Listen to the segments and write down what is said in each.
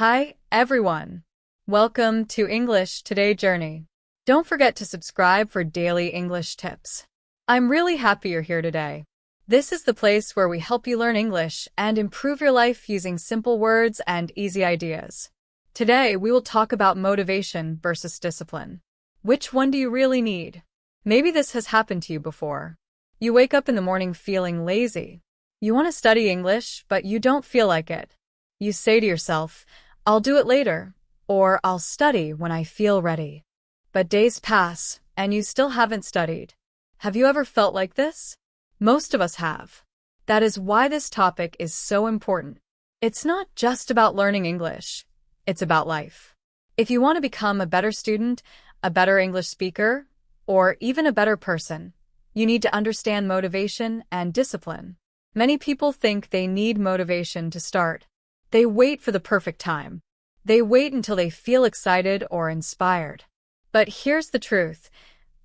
Hi, everyone. Welcome to English Today Journey. Don't forget to subscribe for daily English tips. I'm really happy you're here today. This is the place where we help you learn English and improve your life using simple words and easy ideas. Today, we will talk about motivation versus discipline. Which one do you really need? Maybe this has happened to you before. You wake up in the morning feeling lazy. You want to study English, but you don't feel like it. You say to yourself, I'll do it later, or I'll study when I feel ready. But days pass, and you still haven't studied. Have you ever felt like this? Most of us have. That is why this topic is so important. It's not just about learning English. It's about life. If you want to become a better student, a better English speaker, or even a better person, you need to understand motivation and discipline. Many people think they need motivation to start. They wait for the perfect time. They wait until they feel excited or inspired. But here's the truth.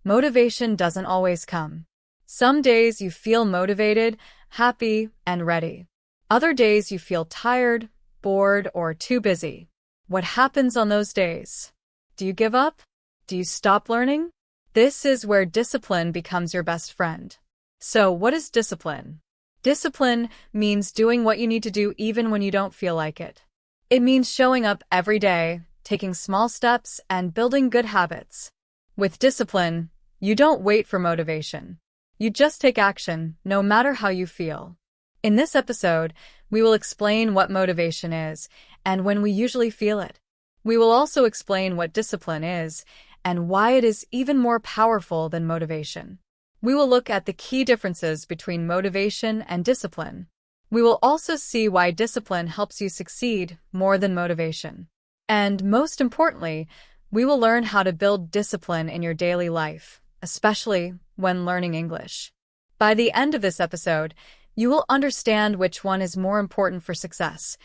Motivation doesn't always come. Some days you feel motivated, happy, and ready. Other days you feel tired, bored, or too busy. What happens on those days? Do you give up? Do you stop learning? This is where discipline becomes your best friend. So, what is discipline? Discipline means doing what you need to do even when you don't feel like it. It means showing up every day, taking small steps, and building good habits. With discipline, you don't wait for motivation. You just take action, no matter how you feel. In this episode, we will explain what motivation is and when we usually feel it. We will also explain what discipline is and why it is even more powerful than motivation. We will look at the key differences between motivation and discipline. We will also see why discipline helps you succeed more than motivation. And most importantly, we will learn how to build discipline in your daily life, especially when learning English. By the end of this episode, you will understand which one is more important for success,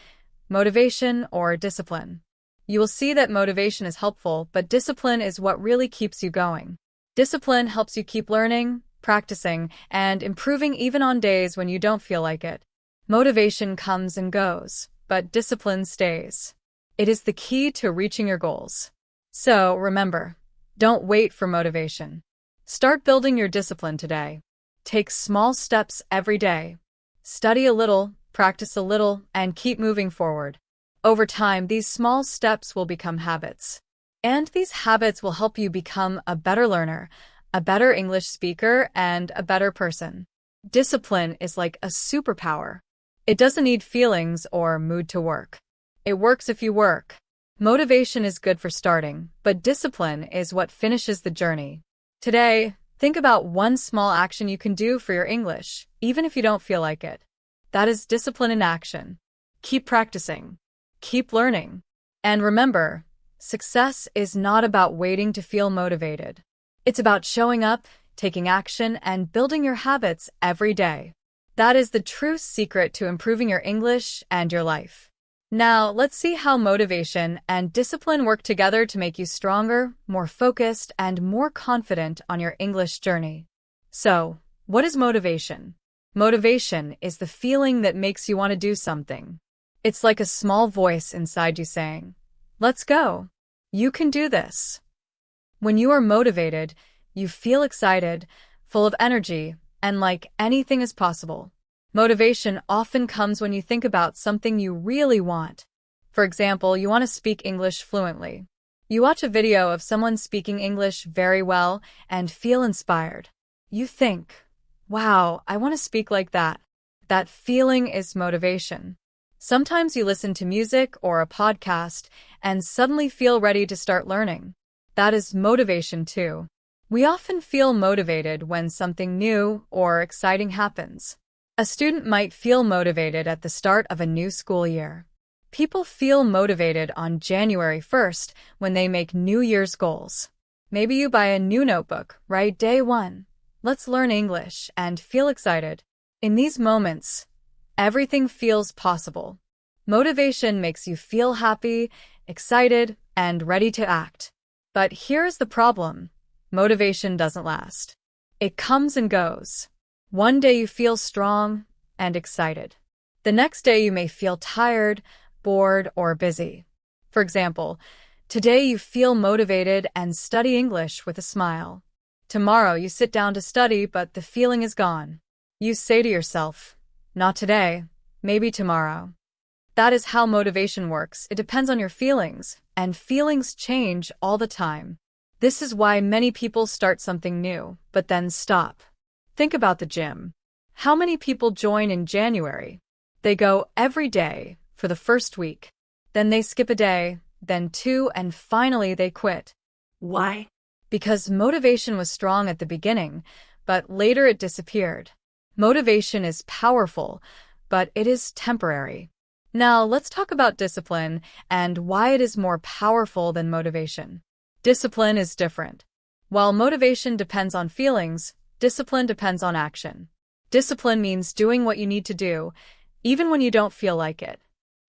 motivation or discipline. You will see that motivation is helpful, but discipline is what really keeps you going. Discipline helps you keep learning, practicing, and improving even on days when you don't feel like it. Motivation comes and goes, but discipline stays. It is the key to reaching your goals. So, remember, don't wait for motivation. Start building your discipline today. Take small steps every day. Study a little, practice a little, and keep moving forward. Over time, these small steps will become habits. And these habits will help you become a better learner, a better English speaker, and a better person. Discipline is like a superpower. It doesn't need feelings or mood to work. It works if you work. Motivation is good for starting, but discipline is what finishes the journey. Today, think about one small action you can do for your English, even if you don't feel like it. That is discipline in action. Keep practicing. Keep learning. And remember, success is not about waiting to feel motivated. It's about showing up, taking action, and building your habits every day. That is the true secret to improving your English and your life. Now, let's see how motivation and discipline work together to make you stronger, more focused, and more confident on your English journey. So, what is motivation? Motivation is the feeling that makes you want to do something. It's like a small voice inside you saying, "Let's go. You can do this." When you are motivated, you feel excited, full of energy, and like anything is possible. Motivation often comes when you think about something you really want. For example, you want to speak English fluently. You watch a video of someone speaking English very well and feel inspired. You think, wow, I want to speak like that. That feeling is motivation. Sometimes you listen to music or a podcast and suddenly feel ready to start learning. That is motivation too. We often feel motivated when something new or exciting happens. A student might feel motivated at the start of a new school year. People feel motivated on January 1st when they make New Year's goals. Maybe you buy a new notebook, write day 1. Let's learn English, and feel excited. In these moments, everything feels possible. Motivation makes you feel happy, excited, and ready to act. But here's the problem. Motivation doesn't last. It comes and goes. One day you feel strong and excited. The next day you may feel tired, bored, or busy. For example, today you feel motivated and study English with a smile. Tomorrow you sit down to study, but the feeling is gone. You say to yourself, not today, maybe tomorrow. That is how motivation works. It depends on your feelings, and feelings change all the time. This is why many people start something new, but then stop. Think about the gym. How many people join in January? They go every day for the first week. Then they skip a day, then two, and finally they quit. Why? Because motivation was strong at the beginning, but later it disappeared. Motivation is powerful, but it is temporary. Now let's talk about discipline and why it is more powerful than motivation. Discipline is different. While motivation depends on feelings, discipline depends on action. Discipline means doing what you need to do, even when you don't feel like it.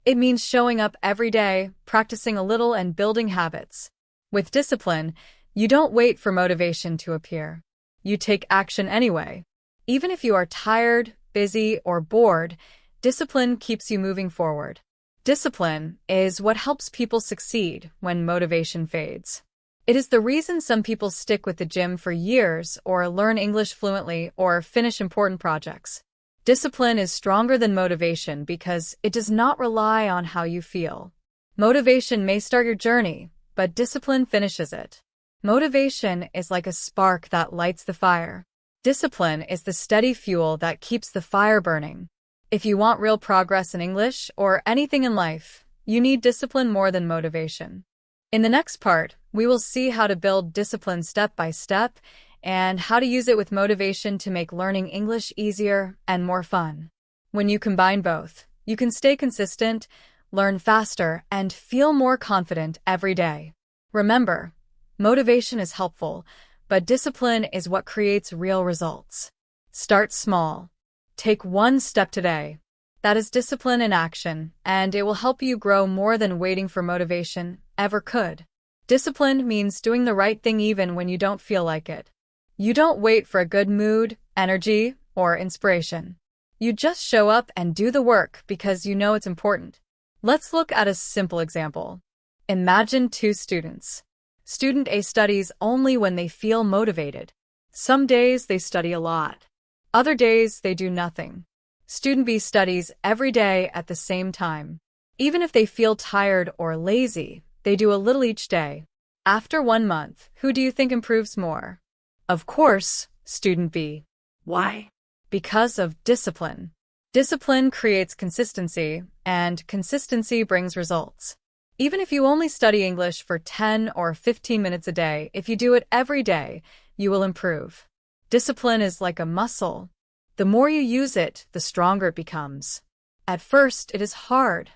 It means showing up every day, practicing a little, and building habits. With discipline, you don't wait for motivation to appear. You take action anyway. Even if you are tired, busy, or bored, discipline keeps you moving forward. Discipline is what helps people succeed when motivation fades. It is the reason some people stick with the gym for years, or learn English fluently, or finish important projects. Discipline is stronger than motivation because it does not rely on how you feel. Motivation may start your journey, but discipline finishes it. Motivation is like a spark that lights the fire. Discipline is the steady fuel that keeps the fire burning. If you want real progress in English or anything in life, you need discipline more than motivation. In the next part, we will see how to build discipline step by step and how to use it with motivation to make learning English easier and more fun. When you combine both, you can stay consistent, learn faster, and feel more confident every day. Remember, motivation is helpful, but discipline is what creates real results. Start small. Take one step today. That is discipline in action, and it will help you grow more than waiting for motivation ever could. Discipline means doing the right thing even when you don't feel like it. You don't wait for a good mood, energy, or inspiration. You just show up and do the work because you know it's important. Let's look at a simple example. Imagine two students. Student A studies only when they feel motivated. Some days they study a lot. Other days they do nothing. Student B studies every day at the same time. Even if they feel tired or lazy, they do a little each day. After 1 month, who do you think improves more? Of course, student B. Why? Because of discipline. Discipline creates consistency, and consistency brings results. Even if you only study English for 10 or 15 minutes a day, if you do it every day, you will improve. Discipline is like a muscle. The more you use it, the stronger it becomes. At first, it is hard.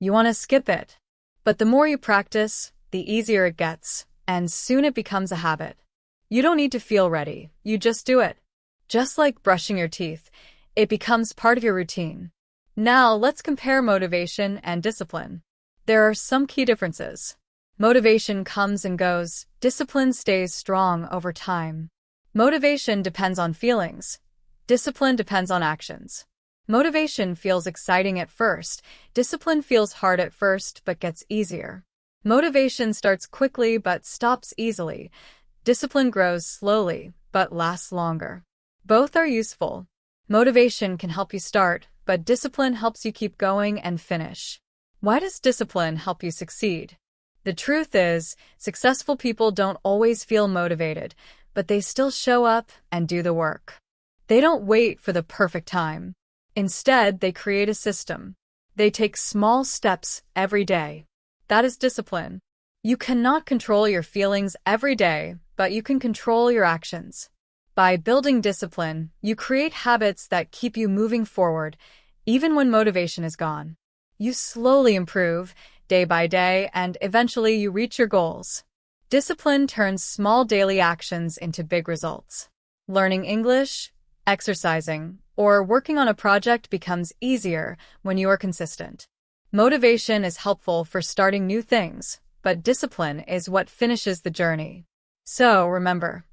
You want to skip it. But the more you practice, the easier it gets, and soon it becomes a habit. You don't need to feel ready, you just do it. Just like brushing your teeth, it becomes part of your routine. Now, let's compare motivation and discipline. There are some key differences. Motivation comes and goes, discipline stays strong over time. Motivation depends on feelings. Discipline depends on actions. Motivation feels exciting at first. Discipline feels hard at first but gets easier. Motivation starts quickly but stops easily. Discipline grows slowly but lasts longer. Both are useful. Motivation can help you start, but discipline helps you keep going and finish. Why does discipline help you succeed? The truth is, successful people don't always feel motivated, but they still show up and do the work. They don't wait for the perfect time. Instead, they create a system. They take small steps every day. That is discipline. You cannot control your feelings every day, but you can control your actions. By building discipline, you create habits that keep you moving forward, even when motivation is gone. You slowly improve, day by day, and eventually you reach your goals. Discipline turns small daily actions into big results. Learning English, exercising, or working on a project becomes easier when you are consistent. Motivation is helpful for starting new things, but discipline is what finishes the journey. So remember,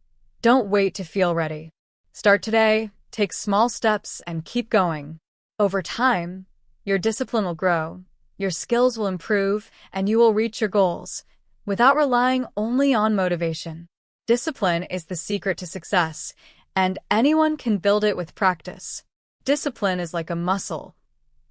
don't wait to feel ready. Start today, take small steps, and keep going. Over time, your discipline will grow, Your skills will improve, and you will reach your goals without relying only on motivation. Discipline is the secret to success, and anyone can build it with practice. Discipline is like a muscle.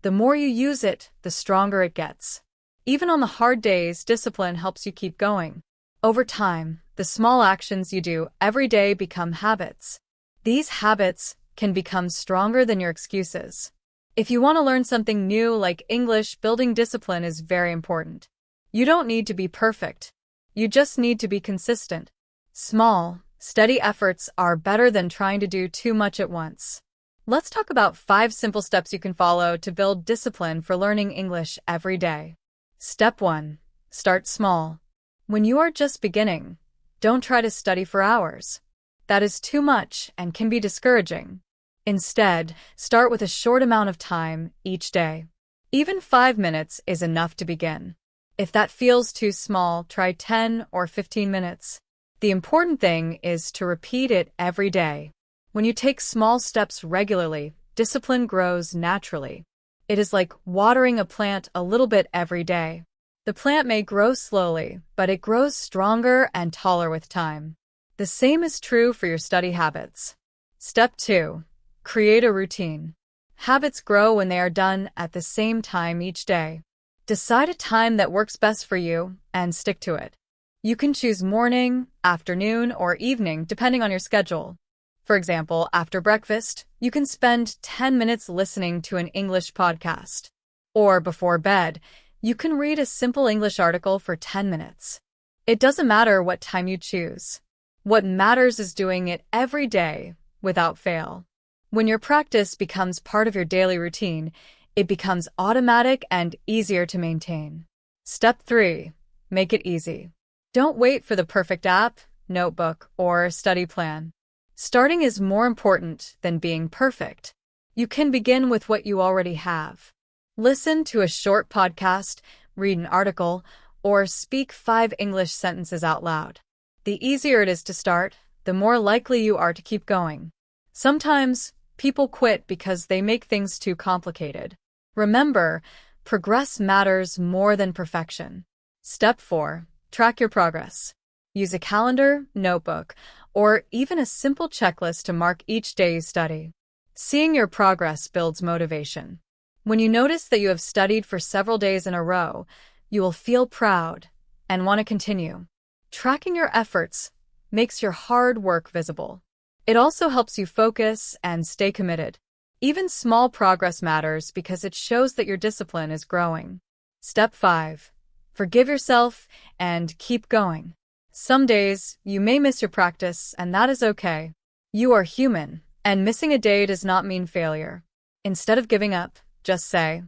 The more you use it, the stronger it gets. Even on the hard days, discipline helps you keep going. Over time, the small actions you do every day become habits. These habits can become stronger than your excuses. If you want to learn something new like English, building discipline is very important. You don't need to be perfect. You just need to be consistent. Small, steady efforts are better than trying to do too much at once. Let's talk about 5 simple steps you can follow to build discipline for learning English every day. Step 1. Start small. When you are just beginning, don't try to study for hours. That is too much and can be discouraging. Instead, start with a short amount of time each day. Even 5 minutes is enough to begin. If that feels too small, try 10 or 15 minutes. The important thing is to repeat it every day. When you take small steps regularly, discipline grows naturally. It is like watering a plant a little bit every day. The plant may grow slowly, but it grows stronger and taller with time. The same is true for your study habits. Step 2. Create a routine. Habits grow when they are done at the same time each day. Decide a time that works best for you and stick to it. You can choose morning, afternoon, or evening depending on your schedule. For example, after breakfast, you can spend 10 minutes listening to an English podcast. Or before bed, you can read a simple English article for 10 minutes. It doesn't matter what time you choose. What matters is doing it every day without fail. When your practice becomes part of your daily routine, it becomes automatic and easier to maintain. Step 3. Make it easy. Don't wait for the perfect app, notebook, or study plan. Starting is more important than being perfect. You can begin with what you already have. Listen to a short podcast, read an article, or speak 5 English sentences out loud. The easier it is to start, the more likely you are to keep going. Sometimes, people quit because they make things too complicated. Remember, progress matters more than perfection. Step 4. Track your progress. Use a calendar, notebook, or even a simple checklist to mark each day you study. Seeing your progress builds motivation. When you notice that you have studied for several days in a row, you will feel proud and want to continue. Tracking your efforts makes your hard work visible. It also helps you focus and stay committed. Even small progress matters because it shows that your discipline is growing. Step 5. Forgive yourself and keep going. Some days, you may miss your practice, and that is okay. You are human, and missing a day does not mean failure. Instead of giving up, just say,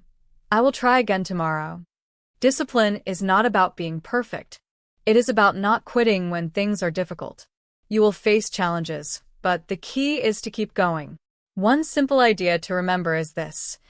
"I will try again tomorrow." Discipline is not about being perfect. It is about not quitting when things are difficult. You will face challenges, but the key is to keep going. One simple idea to remember is this: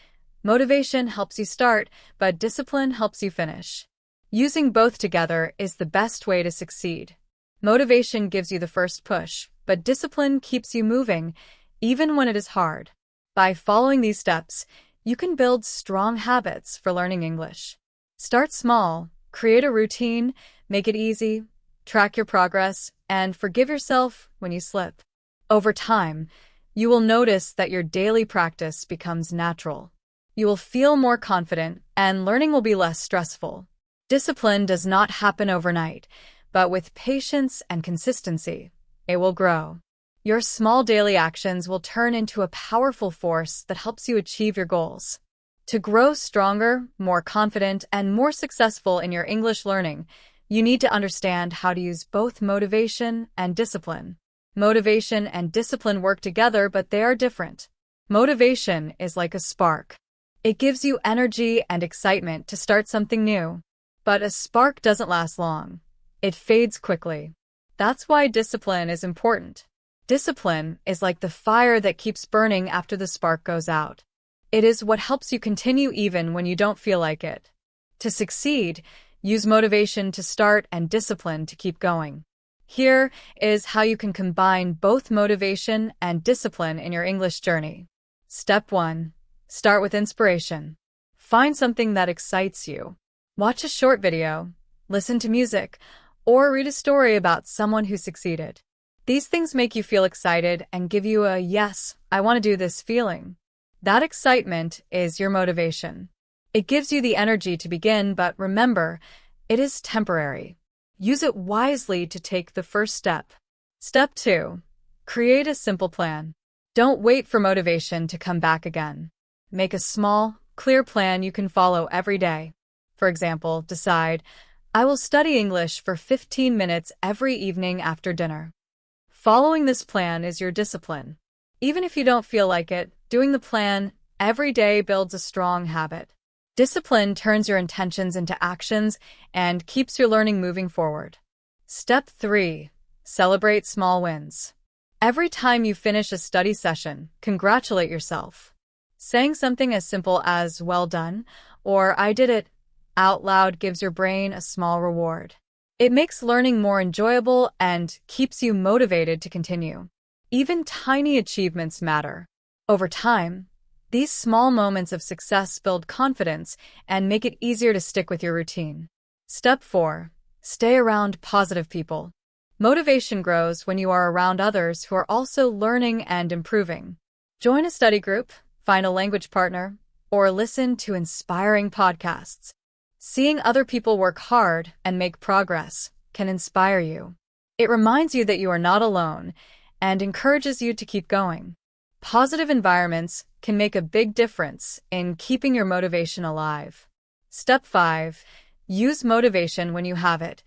motivation helps you start, but discipline helps you finish. Using both together is the best way to succeed. Motivation gives you the first push, but discipline keeps you moving, even when it is hard. By following these steps, you can build strong habits for learning English. Start small, create a routine, make it easy, track your progress, and forgive yourself when you slip. Over time, you will notice that your daily practice becomes natural. You will feel more confident, and learning will be less stressful. Discipline does not happen overnight, but with patience and consistency, it will grow. Your small daily actions will turn into a powerful force that helps you achieve your goals. To grow stronger, more confident, and more successful in your English learning, you need to understand how to use both motivation and discipline. Motivation and discipline work together, but they are different. Motivation is like a spark. It gives you energy and excitement to start something new. But a spark doesn't last long. It fades quickly. That's why discipline is important. Discipline is like the fire that keeps burning after the spark goes out. It is what helps you continue even when you don't feel like it. To succeed, use motivation to start and discipline to keep going. Here is how you can combine both motivation and discipline in your English journey. Step 1. Start with inspiration. Find something that excites you. Watch a short video, listen to music, or read a story about someone who succeeded. These things make you feel excited and give you a yes, I want to do this feeling. That excitement is your motivation. It gives you the energy to begin, but remember, it is temporary. Use it wisely to take the first step. Step 2. Create a simple plan. Don't wait for motivation to come back again. Make a small, clear plan you can follow every day. For example, decide, I will study English for 15 minutes every evening after dinner. Following this plan is your discipline. Even if you don't feel like it, doing the plan every day builds a strong habit. Discipline turns your intentions into actions and keeps your learning moving forward. Step 3. Celebrate small wins. Every time you finish a study session, congratulate yourself. Saying something as simple as, well done, or I did it, out loud gives your brain a small reward. It makes learning more enjoyable and keeps you motivated to continue. Even tiny achievements matter. Over time, these small moments of success build confidence and make it easier to stick with your routine. Step 4. Stay around positive people. Motivation grows when you are around others who are also learning and improving. Join a study group, find a language partner, or listen to inspiring podcasts. Seeing other people work hard and make progress can inspire you. It reminds you that you are not alone and encourages you to keep going. Positive environments can make a big difference in keeping your motivation alive. Step 5. Use motivation when you have it.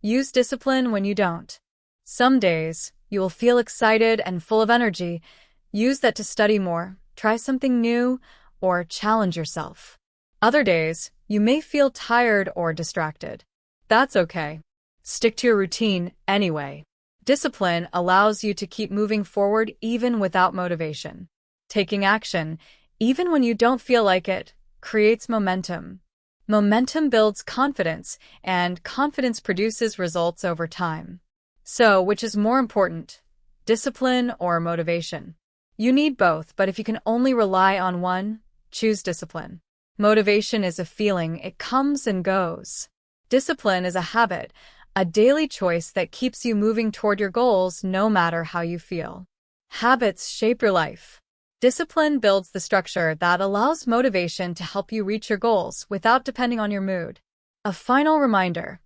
Use discipline when you don't. Some days, you will feel excited and full of energy. Use that to study more, try something new, or challenge yourself. Other days, you may feel tired or distracted. That's okay. Stick to your routine anyway. Discipline allows you to keep moving forward even without motivation. Taking action, even when you don't feel like it, creates momentum. Momentum builds confidence, and confidence produces results over time. So, which is more important, discipline or motivation? You need both, but if you can only rely on one, choose discipline. Motivation is a feeling, it comes and goes. Discipline is a habit, a daily choice that keeps you moving toward your goals no matter how you feel. Habits shape your life. Discipline builds the structure that allows motivation to help you reach your goals without depending on your mood. A final reminder: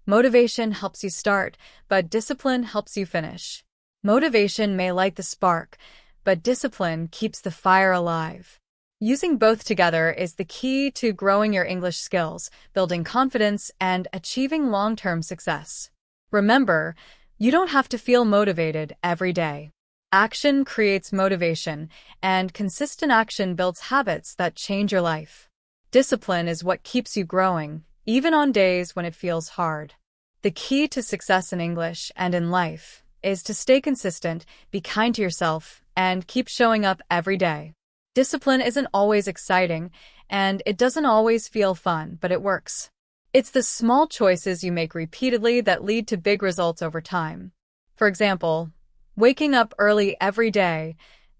motivation helps you start, but discipline helps you finish. Motivation may light the spark, but discipline keeps the fire alive. Using both together is the key to growing your English skills, building confidence, and achieving long-term success. Remember, you don't have to feel motivated every day. Action creates motivation, and consistent action builds habits that change your life. Discipline is what keeps you growing, even on days when it feels hard. The key to success in English and in life is to stay consistent, be kind to yourself, and keep showing up every day. Discipline isn't always exciting, and it doesn't always feel fun, but it works. It's the small choices you make repeatedly that lead to big results over time. For example, waking up early every day,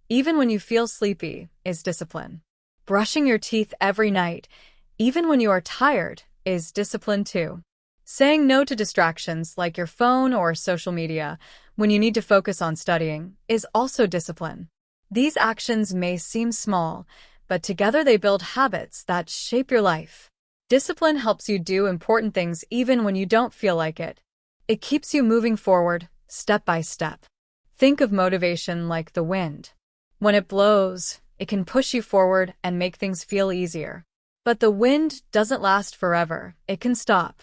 even when you feel sleepy, is discipline. Brushing your teeth every night, even when you are tired, is discipline too. Saying no to distractions like your phone or social media when you need to focus on studying is also discipline. These actions may seem small, but together they build habits that shape your life. Discipline helps you do important things even when you don't feel like it. It keeps you moving forward, step by step. Think of motivation like the wind. When it blows, it can push you forward and make things feel easier. But the wind doesn't last forever, it can stop.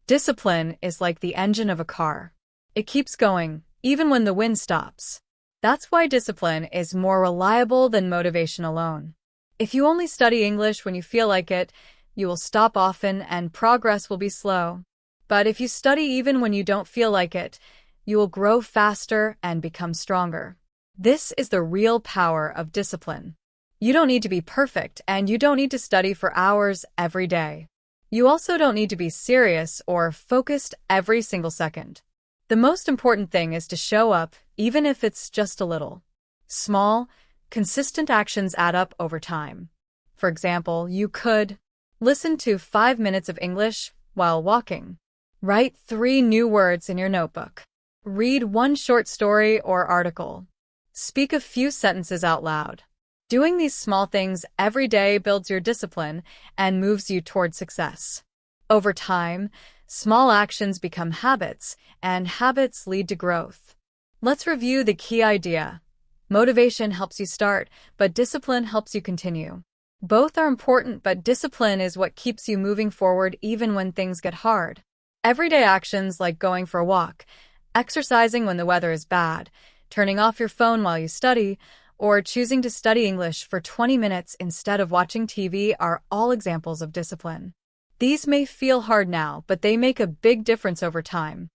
Discipline is like the engine of a car. It keeps going, even when the wind stops. That's why discipline is more reliable than motivation alone. If you only study English when you feel like it, you will stop often and progress will be slow. But if you study even when you don't feel like it, you will grow faster and become stronger. This is the real power of discipline. You don't need to be perfect, and you don't need to study for hours every day. You also don't need to be serious or focused every single second. The most important thing is to show up, even if it's just a little. Small, consistent actions add up over time. For example, you could Listen to 5 minutes of English while walking. Write 3 new words in your notebook. Read 1 short story or article. Speak a few sentences out loud. Doing these small things every day builds your discipline and moves you toward success. Over time, small actions become habits, and habits lead to growth. Let's review the key idea. Motivation helps you start, but discipline helps you continue. Both are important, but discipline is what keeps you moving forward even when things get hard. Everyday actions like going for a walk, exercising when the weather is bad, turning off your phone while you study, or choosing to study English for 20 minutes instead of watching TV are all examples of discipline. These may feel hard now, but they make a big difference over time.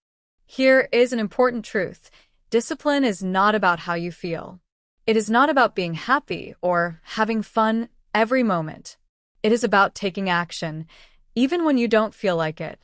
Here is an important truth. Discipline is not about how you feel. It is not about being happy or having fun every moment. It is about taking action, even when you don't feel like it.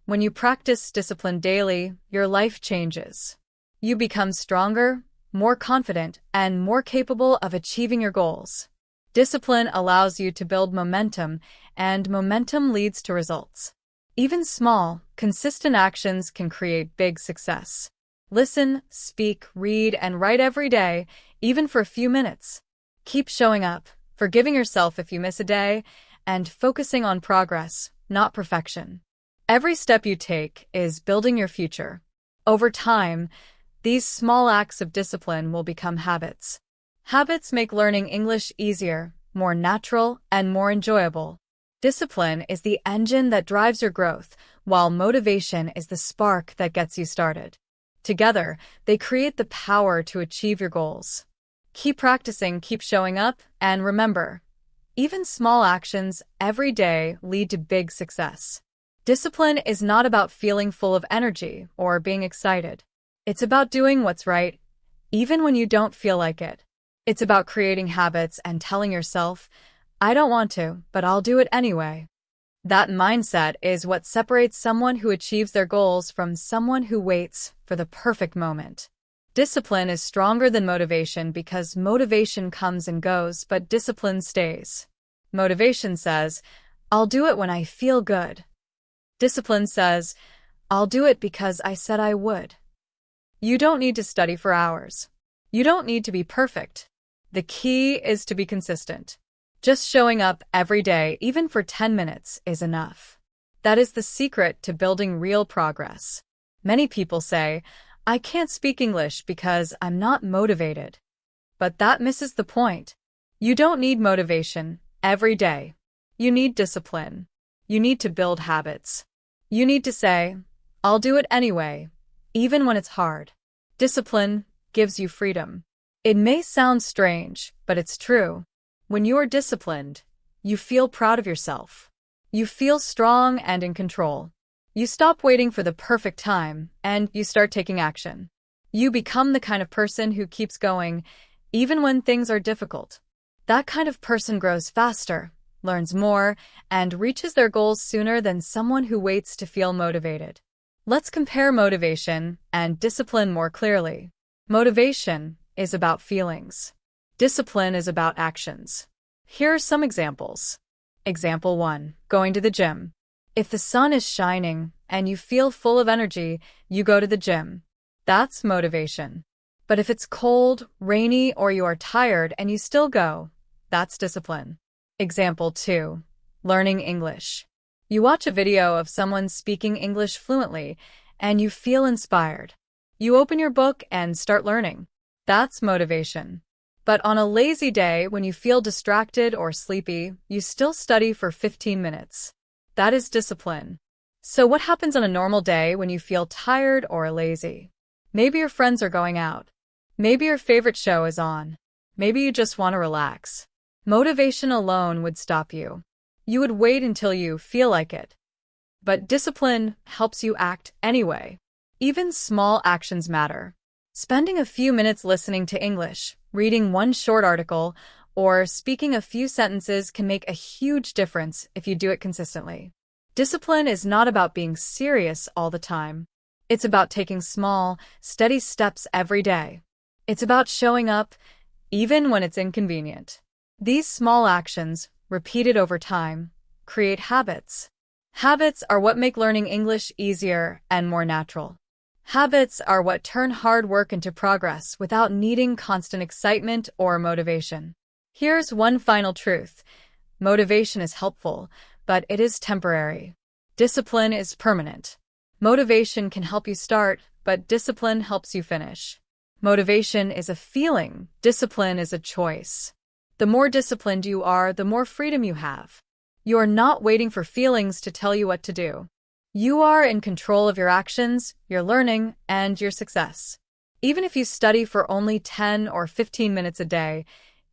When you practice discipline daily, your life changes. You become stronger, more confident, and more capable of achieving your goals. Discipline allows you to build momentum, and momentum leads to results. Even small, consistent actions can create big success. Listen, speak, read, and write every day, even for a few minutes. Keep showing up, forgiving yourself if you miss a day, and focusing on progress, not perfection. Every step you take is building your future. Over time, these small acts of discipline will become habits. Habits make learning English easier, more natural, and more enjoyable. Discipline is the engine that drives your growth, while motivation is the spark that gets you started. Together, they create the power to achieve your goals. Keep practicing, keep showing up, and remember, even small actions every day lead to big success. Discipline is not about feeling full of energy or being excited. It's about doing what's right, even when you don't feel like it. It's about creating habits and telling yourself, I don't want to, but I'll do it anyway. That mindset is what separates someone who achieves their goals from someone who waits for the perfect moment. Discipline is stronger than motivation because motivation comes and goes, but discipline stays. Motivation says, I'll do it when I feel good. Discipline says, I'll do it because I said I would. You don't need to study for hours. You don't need to be perfect. The key is to be consistent. Just showing up every day, even for 10 minutes, is enough. That is the secret to building real progress. Many people say, I can't speak English because I'm not motivated. But that misses the point. You don't need motivation every day. You need discipline. You need to build habits. You need to say, I'll do it anyway, even when it's hard. Discipline gives you freedom. It may sound strange, but it's true. When you are disciplined, you feel proud of yourself. You feel strong and in control. You stop waiting for the perfect time, and you start taking action. You become the kind of person who keeps going, even when things are difficult. That kind of person grows faster, learns more, and reaches their goals sooner than someone who waits to feel motivated. Let's compare motivation and discipline more clearly. Motivation is about feelings. Discipline is about actions. Here are some examples. Example 1. Going to the gym. If the sun is shining and you feel full of energy, you go to the gym. That's motivation. But if it's cold, rainy, or you are tired and you still go, that's discipline. Example 2. Learning English. You watch a video of someone speaking English fluently and you feel inspired. You open your book and start learning. That's motivation. But on a lazy day when you feel distracted or sleepy, you still study for 15 minutes. That is discipline. So what happens on a normal day when you feel tired or lazy? Maybe your friends are going out. Maybe your favorite show is on. Maybe you just want to relax. Motivation alone would stop you. You would wait until you feel like it. But discipline helps you act anyway. Even small actions matter. Spending a few minutes listening to English, reading one short article, or speaking a few sentences can make a huge difference if you do it consistently. Discipline is not about being serious all the time. It's about taking small, steady steps every day. It's about showing up, even when it's inconvenient. These small actions, repeated over time, create habits. Habits are what make learning English easier and more natural. Habits are what turn hard work into progress without needing constant excitement or motivation. Here's one final truth. Motivation is helpful, but it is temporary. Discipline is permanent. Motivation can help you start, but discipline helps you finish. Motivation is a feeling. Discipline is a choice. The more disciplined you are, the more freedom you have. You are not waiting for feelings to tell you what to do. You are in control of your actions, your learning, and your success. Even if you study for only 10 or 15 minutes a day,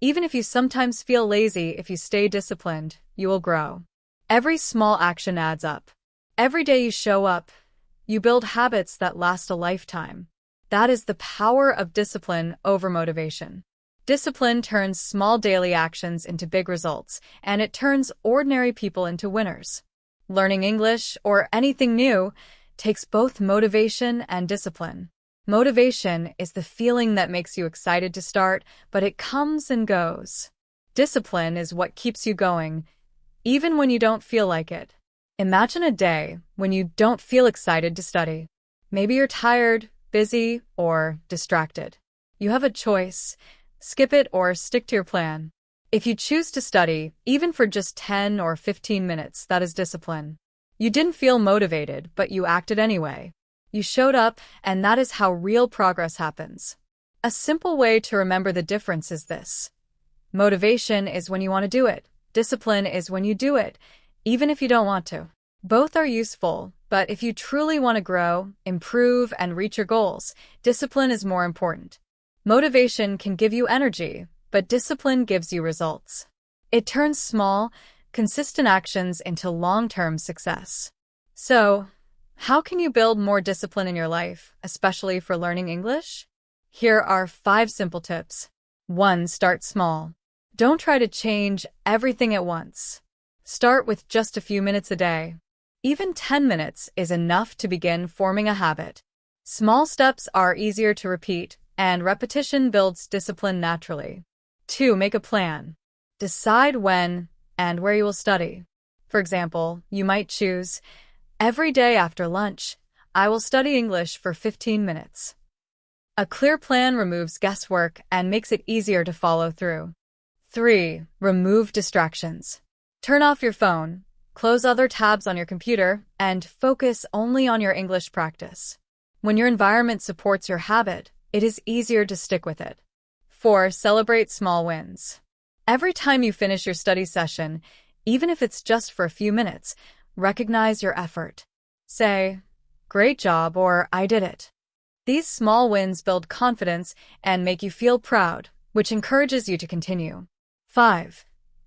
even if you sometimes feel lazy, if you stay disciplined, you will grow. Every small action adds up. Every day you show up, you build habits that last a lifetime. That is the power of discipline over motivation. Discipline turns small daily actions into big results, and it turns ordinary people into winners. Learning English, or anything new, takes both motivation and discipline. Motivation is the feeling that makes you excited to start, but it comes and goes. Discipline is what keeps you going, even when you don't feel like it. Imagine a day when you don't feel excited to study. Maybe you're tired, busy, or distracted. You have a choice. Skip it or stick to your plan. If you choose to study, even for just 10 or 15 minutes, that is discipline. You didn't feel motivated, but you acted anyway. You showed up, and that is how real progress happens. A simple way to remember the difference is this. Motivation is when you want to do it. Discipline is when you do it, even if you don't want to. Both are useful, but if you truly want to grow, improve, and reach your goals, discipline is more important. Motivation can give you energy, but discipline gives you results. It turns small, consistent actions into long-term success. So, how can you build more discipline in your life, especially for learning English? Here are 5 simple tips. 1. Start small. Don't try to change everything at once. Start with just a few minutes a day. Even 10 minutes is enough to begin forming a habit. Small steps are easier to repeat, and repetition builds discipline naturally. 2. Make a plan. Decide when and where you will study. For example, you might choose, every day after lunch, I will study English for 15 minutes. A clear plan removes guesswork and makes it easier to follow through. 3. Remove distractions. Turn off your phone, close other tabs on your computer, and focus only on your English practice. When your environment supports your habit, it is easier to stick with it. 4. Celebrate small wins. Every time you finish your study session, even if it's just for a few minutes, recognize your effort. Say, "Great job," or "I did it." These small wins build confidence and make you feel proud, which encourages you to continue. 5.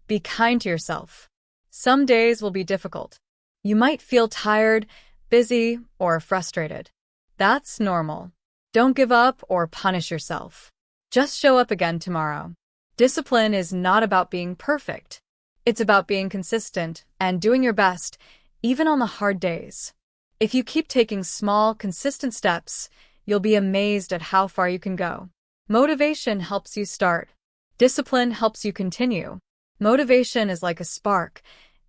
Be kind to yourself. Some days will be difficult. You might feel tired, busy, or frustrated. That's normal. Don't give up or punish yourself. Just show up again tomorrow. Discipline is not about being perfect. It's about being consistent and doing your best, even on the hard days. If you keep taking small, consistent steps, you'll be amazed at how far you can go. Motivation helps you start. Discipline helps you continue. Motivation is like a spark.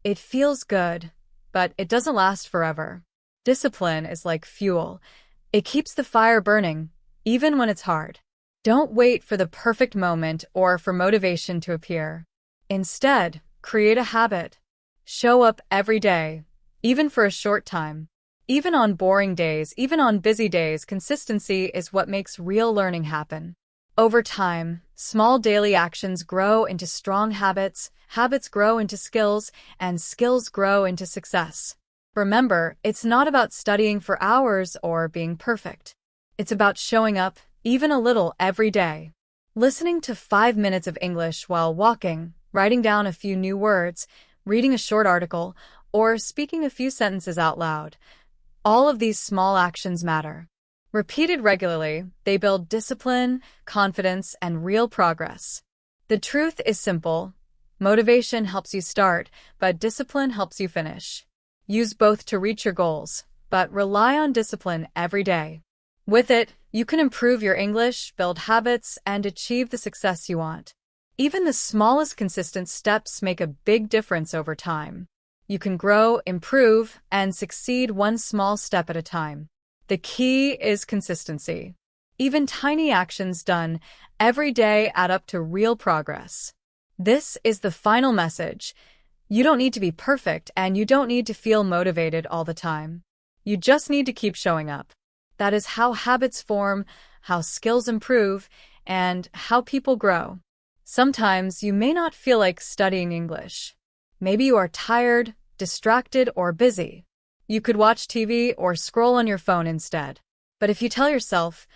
It feels good, but it doesn't last forever. Discipline is like fuel. It keeps the fire burning, even when it's hard. Don't wait for the perfect moment or for motivation to appear. Instead, create a habit. Show up every day, even for a short time. Even on boring days, even on busy days, consistency is what makes real learning happen. Over time, small daily actions grow into strong habits, habits grow into skills, and skills grow into success. Remember, it's not about studying for hours or being perfect. It's about showing up, even a little, every day. Listening to 5 minutes of English while walking, writing down a few new words, reading a short article, or speaking a few sentences out loud. All of these small actions matter. Repeated regularly, they build discipline, confidence, and real progress. The truth is simple. Motivation helps you start, but discipline helps you finish. Use both to reach your goals, but rely on discipline every day. With it, you can improve your English, build habits, and achieve the success you want. Even the smallest consistent steps make a big difference over time. You can grow, improve, and succeed one small step at a time. The key is consistency. Even tiny actions done every day add up to real progress. This is the final message. You don't need to be perfect, and you don't need to feel motivated all the time. You just need to keep showing up. That is how habits form, how skills improve, and how people grow. Sometimes you may not feel like studying English. Maybe you are tired, distracted, or busy. You could watch TV or scroll on your phone instead. But if you tell yourself,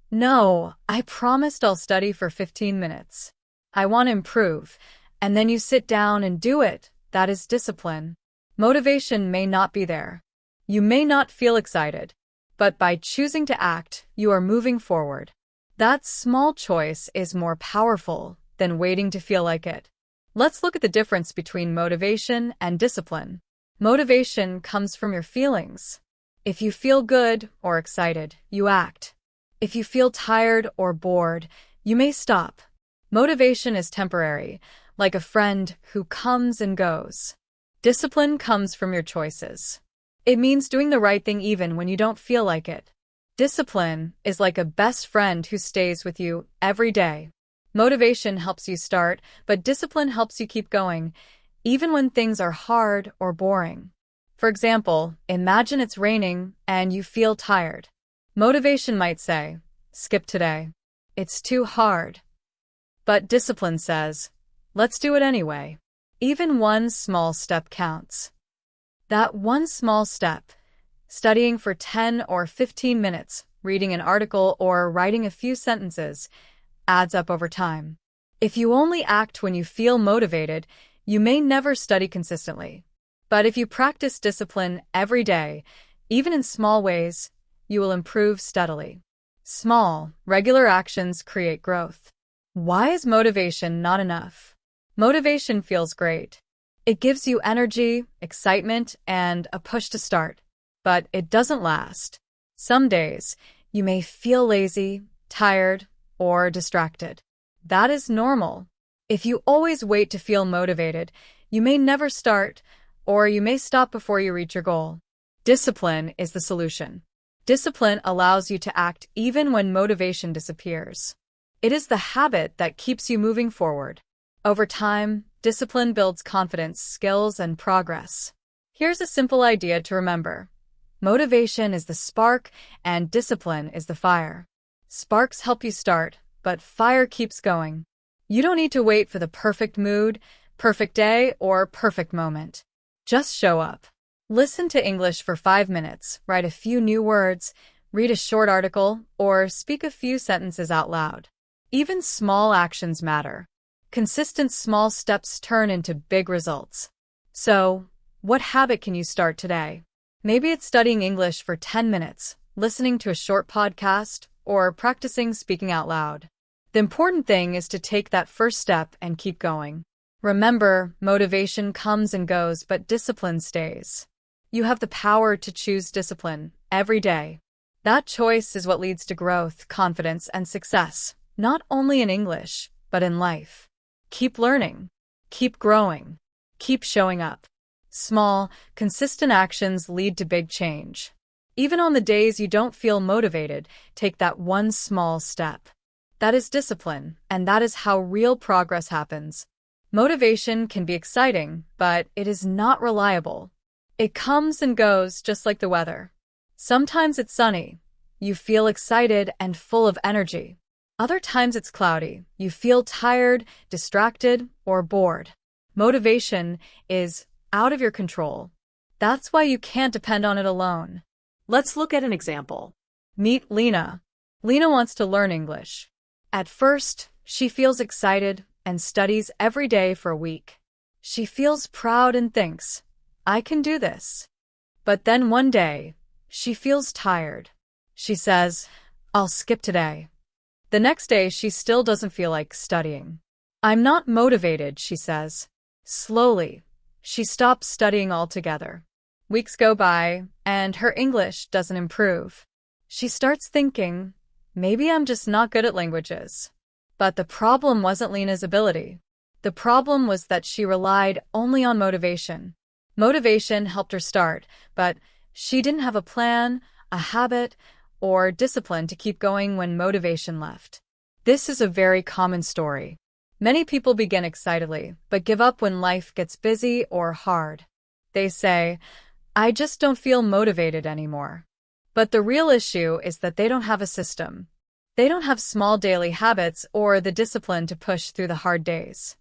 "No, I promised I'll study for 15 minutes. I want to improve," and then you sit down and do it, that is discipline. Motivation may not be there. You may not feel excited. But by choosing to act, you are moving forward. That small choice is more powerful than waiting to feel like it. Let's look at the difference between motivation and discipline. Motivation comes from your feelings. If you feel good or excited, you act. If you feel tired or bored, you may stop. Motivation is temporary, like a friend who comes and goes. Discipline comes from your choices. It means doing the right thing even when you don't feel like it. Discipline is like a best friend who stays with you every day. Motivation helps you start, but discipline helps you keep going, even when things are hard or boring. For example, imagine it's raining and you feel tired. Motivation might say, "Skip today. It's too hard." But discipline says, "Let's do it anyway." Even one small step counts. That one small step, studying for 10 or 15 minutes, reading an article, or writing a few sentences, adds up over time. If you only act when you feel motivated, you may never study consistently. But if you practice discipline every day, even in small ways, you will improve steadily. Small, regular actions create growth. Why is motivation not enough? Motivation feels great. It gives you energy, excitement, and a push to start. But it doesn't last. Some days, you may feel lazy, tired, or distracted. That is normal. If you always wait to feel motivated, you may never start, or you may stop before you reach your goal. Discipline is the solution. Discipline allows you to act even when motivation disappears. It is the habit that keeps you moving forward. Over time, discipline builds confidence, skills, and progress. Here's a simple idea to remember. Motivation is the spark, and discipline is the fire. Sparks help you start, but fire keeps going. You don't need to wait for the perfect mood, perfect day, or perfect moment. Just show up. Listen to English for 5 minutes, write a few new words, read a short article, or speak a few sentences out loud. Even small actions matter. Consistent small steps turn into big results. So, what habit can you start today? Maybe it's studying English for 10 minutes, listening to a short podcast, or practicing speaking out loud. The important thing is to take that first step and keep going. Remember, motivation comes and goes, but discipline stays. You have the power to choose discipline every day. That choice is what leads to growth, confidence, and success, not only in English, but in life. Keep learning. Keep growing. Keep showing up. Small, consistent actions lead to big change. Even on the days you don't feel motivated, take that one small step. That is discipline, and that is how real progress happens. Motivation can be exciting, but it is not reliable. It comes and goes just like the weather. Sometimes it's sunny. You feel excited and full of energy. Other times it's cloudy. You feel tired, distracted, or bored. Motivation is out of your control. That's why you can't depend on it alone. Let's look at an example. Meet Lena. Lena wants to learn English. At first, she feels excited and studies every day for a week. She feels proud and thinks, "I can do this." But then one day, she feels tired. She says, "I'll skip today." The next day, she still doesn't feel like studying. "I'm not motivated," she says. Slowly, she stops studying altogether. Weeks go by, and her English doesn't improve. She starts thinking, maybe I'm just not good at languages. But the problem wasn't Lena's ability. The problem was that she relied only on motivation. Motivation helped her start, but she didn't have a plan, a habit, or discipline to keep going when motivation left. This is a very common story. Many people begin excitedly, but give up when life gets busy or hard. They say, "I just don't feel motivated anymore." But the real issue is that they don't have a system. They don't have small daily habits or the discipline to push through the hard days.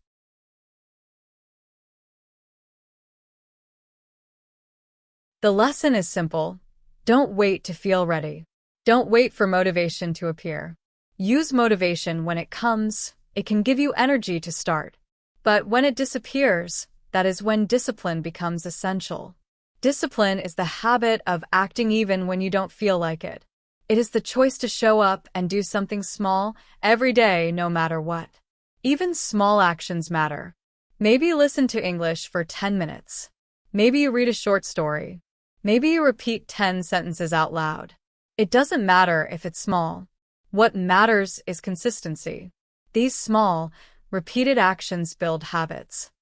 The lesson is simple. Don't wait to feel ready. Don't wait for motivation to appear. Use motivation when it comes. It can give you energy to start. But when it disappears, that is when discipline becomes essential. Discipline is the habit of acting even when you don't feel like it. It is the choice to show up and do something small every day, no matter what. Even small actions matter. Maybe you listen to English for 10 minutes. Maybe you read a short story. Maybe you repeat 10 sentences out loud. It doesn't matter if it's small. What matters is consistency. These small, repeated actions build habits.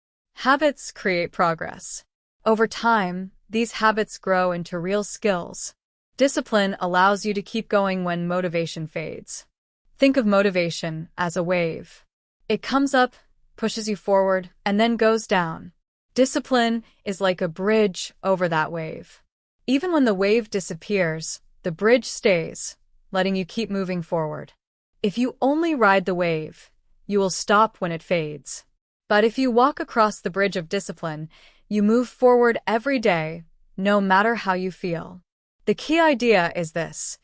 Habits create progress. Over time, these habits grow into real skills. Discipline allows you to keep going when motivation fades. Think of motivation as a wave. It comes up, pushes you forward, and then goes down. Discipline is like a bridge over that wave. Even when the wave disappears, the bridge stays, letting you keep moving forward. If you only ride the wave, you will stop when it fades. But if you walk across the bridge of discipline, you move forward every day, no matter how you feel. The key idea is this.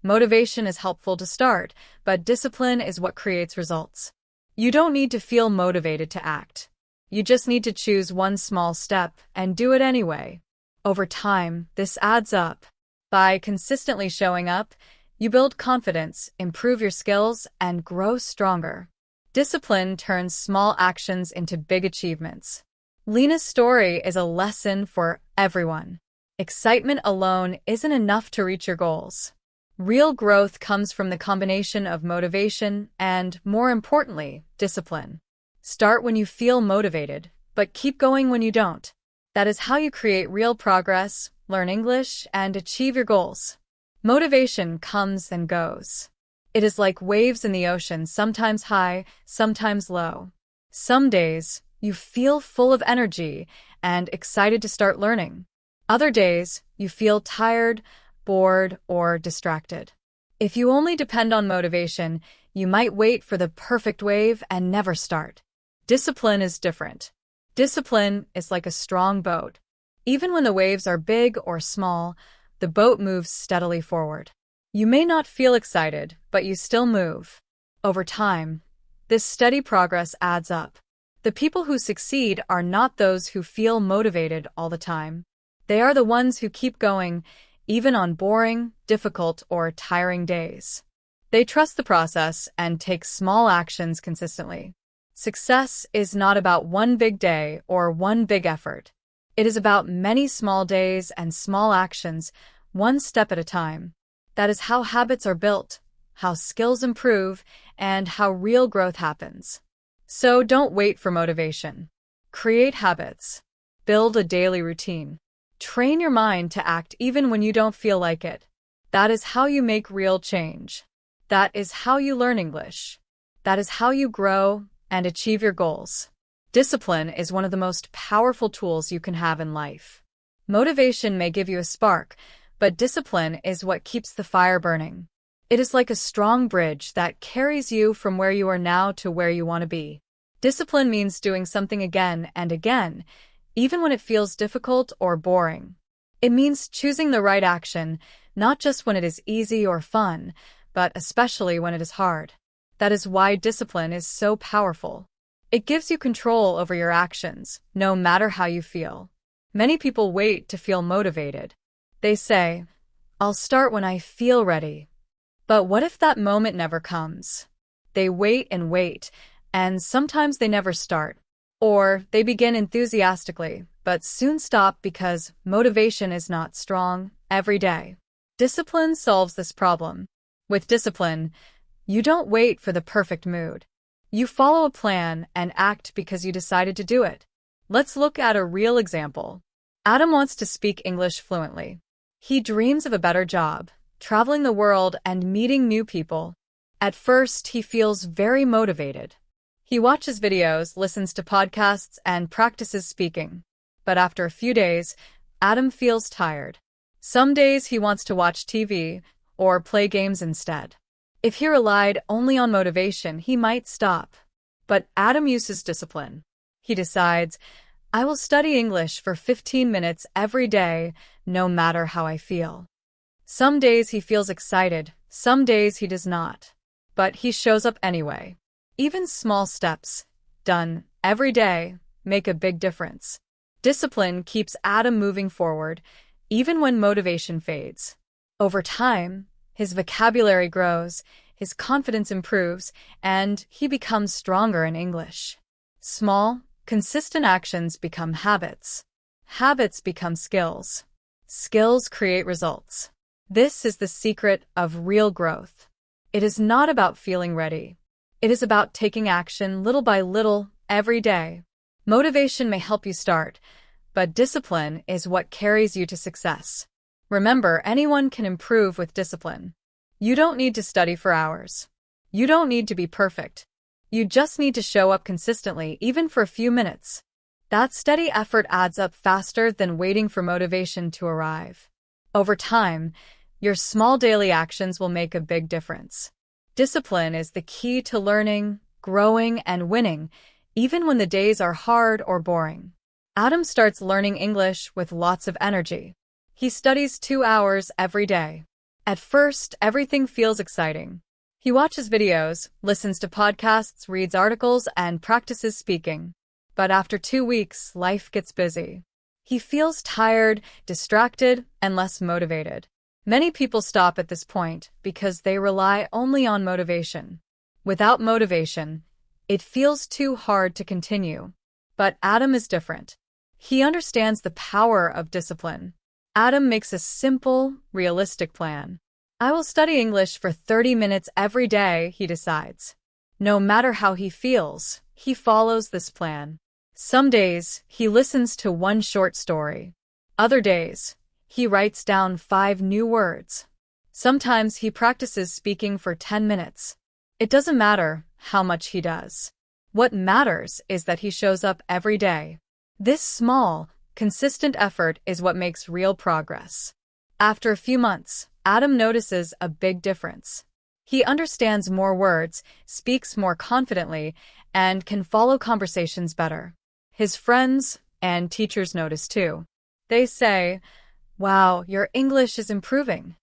Motivation is helpful to start, but discipline is what creates results. You don't need to feel motivated to act. You just need to choose one small step and do it anyway. Over time, this adds up. By consistently showing up, you build confidence, improve your skills, and grow stronger. Discipline turns small actions into big achievements. Lena's story is a lesson for everyone. Excitement alone isn't enough to reach your goals. Real growth comes from the combination of motivation and, more importantly, discipline. Start when you feel motivated, but keep going when you don't. That is how you create real progress, learn English, and achieve your goals. Motivation comes and goes. It is like waves in the ocean, sometimes high, sometimes low. Some days, you feel full of energy and excited to start learning. Other days, you feel tired, bored, or distracted. If you only depend on motivation, you might wait for the perfect wave and never start. Discipline is different. Discipline is like a strong boat. Even when the waves are big or small, the boat moves steadily forward. You may not feel excited, but you still move. Over time, this steady progress adds up. The people who succeed are not those who feel motivated all the time. They are the ones who keep going, even on boring, difficult, or tiring days. They trust the process and take small actions consistently. Success is not about one big day or one big effort. It is about many small days and small actions, one step at a time. That is how habits are built, how skills improve, and how real growth happens. So don't wait for motivation. Create habits. Build a daily routine. Train your mind to act even when you don't feel like it. That is how you make real change. That is how you learn English. That is how you grow and achieve your goals. Discipline is one of the most powerful tools you can have in life. Motivation may give you a spark, but discipline is what keeps the fire burning. It is like a strong bridge that carries you from where you are now to where you want to be. Discipline means doing something again and again, even when it feels difficult or boring. It means choosing the right action, not just when it is easy or fun, but especially when it is hard. That is why discipline is so powerful. It gives you control over your actions, no matter how you feel. Many people wait to feel motivated. They say, "I'll start when I feel ready." But what if that moment never comes? They wait, and sometimes they never start. Or they begin enthusiastically, but soon stop because motivation is not strong every day. Discipline solves this problem. With discipline, you don't wait for the perfect mood. You follow a plan and act because you decided to do it. Let's look at a real example. Adam wants to speak English fluently. He dreams of a better job, traveling the world, and meeting new people. At first, he feels very motivated. He watches videos, listens to podcasts, and practices speaking. But after a few days, Adam feels tired. Some days he wants to watch TV or play games instead. If he relied only on motivation, he might stop. But Adam uses discipline. He decides, I will study English for 15 minutes every day, no matter how I feel. Some days he feels excited, some days he does not. But he shows up anyway. Even small steps, done every day, make a big difference. Discipline keeps Adam moving forward, even when motivation fades. Over time, his vocabulary grows, his confidence improves, and he becomes stronger in English. Small, consistent actions become habits. Habits become skills. Skills create results. This is the secret of real growth. It is not about feeling ready. It is about taking action little by little every day. Motivation may help you start, but discipline is what carries you to success. Remember, anyone can improve with discipline. You don't need to study for hours. You don't need to be perfect. You just need to show up consistently, even for a few minutes. That steady effort adds up faster than waiting for motivation to arrive. Over time, your small daily actions will make a big difference. Discipline is the key to learning, growing, and winning, even when the days are hard or boring. Adam starts learning English with lots of energy. He studies 2 hours every day. At first, everything feels exciting. He watches videos, listens to podcasts, reads articles, and practices speaking. But after 2 weeks, life gets busy. He feels tired, distracted, and less motivated. Many people stop at this point because they rely only on motivation. Without motivation, it feels too hard to continue. But Adam is different. He understands the power of discipline. Adam makes a simple, realistic plan. I will study English for 30 minutes every day, he decides. No matter how he feels, he follows this plan. Some days, he listens to 1 short story. Other days, he writes down 5 new words. Sometimes he practices speaking for 10 minutes. It doesn't matter how much he does. What matters is that he shows up every day. This small, consistent effort is what makes real progress. After a few months, Adam notices a big difference. He understands more words, speaks more confidently, and can follow conversations better. His friends and teachers notice too. They say, "Wow, your English is improving."